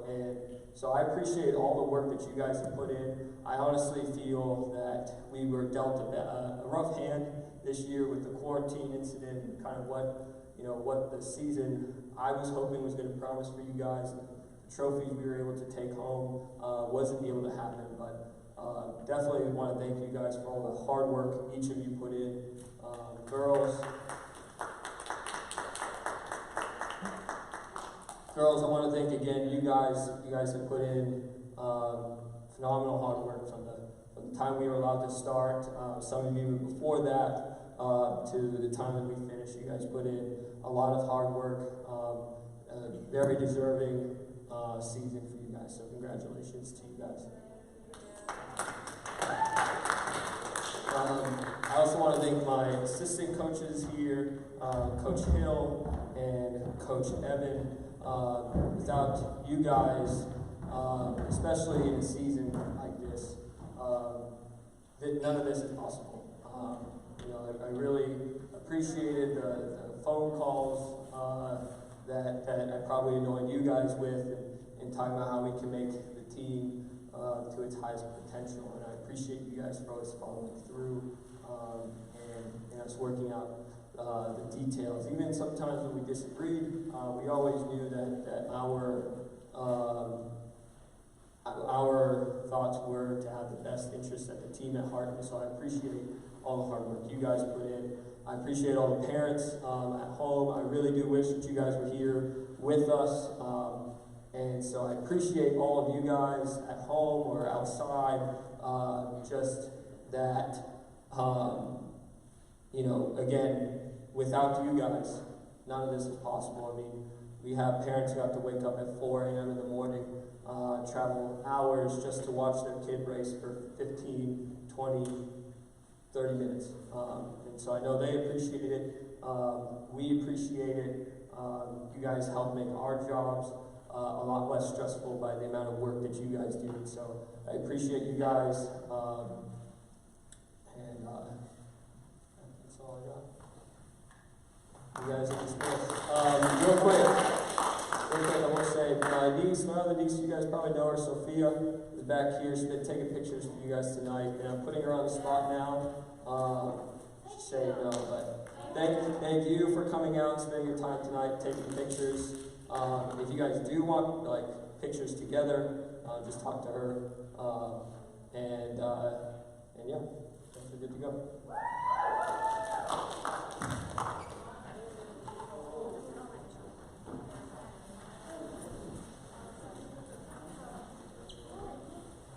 And so I appreciate all the work that you guys have put in. I honestly feel that we were dealt a rough hand this year with the quarantine incident and kind of what the season I was hoping was going to promise for you guys. The trophies we were able to take home wasn't able to happen, but definitely want to thank you guys for all the hard work each of you put in. Girls, I want to thank again you guys. You guys have put in phenomenal hard work from the time we were allowed to start. Some of you before that to the time that we finished. You guys put in a lot of hard work. Very deserving season for you guys. So congratulations to you guys. I also want to thank my assistant coaches here, Coach Hill and Coach Evan. Without you guys, especially in a season like this, none of this is possible. I really appreciated the phone calls that I probably annoyed you guys with and talking about how we can make the team to its highest potential. And I appreciate you guys for always following through and us working out the details. Even sometimes when we disagreed, we always knew that our thoughts were to have the best interests of the team at heart. And so I appreciate all the hard work you guys put in. I appreciate all the parents at home. I really do wish that you guys were here with us. And so I appreciate all of you guys at home or outside, just that, again, without you guys, none of this is possible. I mean, we have parents who have to wake up at 4 a.m. in the morning, travel hours just to watch their kid race for 15, 20, 30 minutes. And so I know they appreciate it. We appreciate it. You guys help make our jobs a lot less stressful by the amount of work that you guys do. So I appreciate you guys. That's all I got. You guys are dismissed. Real quick, I want to say, my niece, my other niece, you guys probably know her, Sophia, is back here. She's been taking pictures for you guys tonight, and I'm putting her on the spot now. She's saying no, but thank you for coming out and spending your time tonight taking pictures. If you guys do want pictures together, just talk to her. And yeah, thanks for good to go.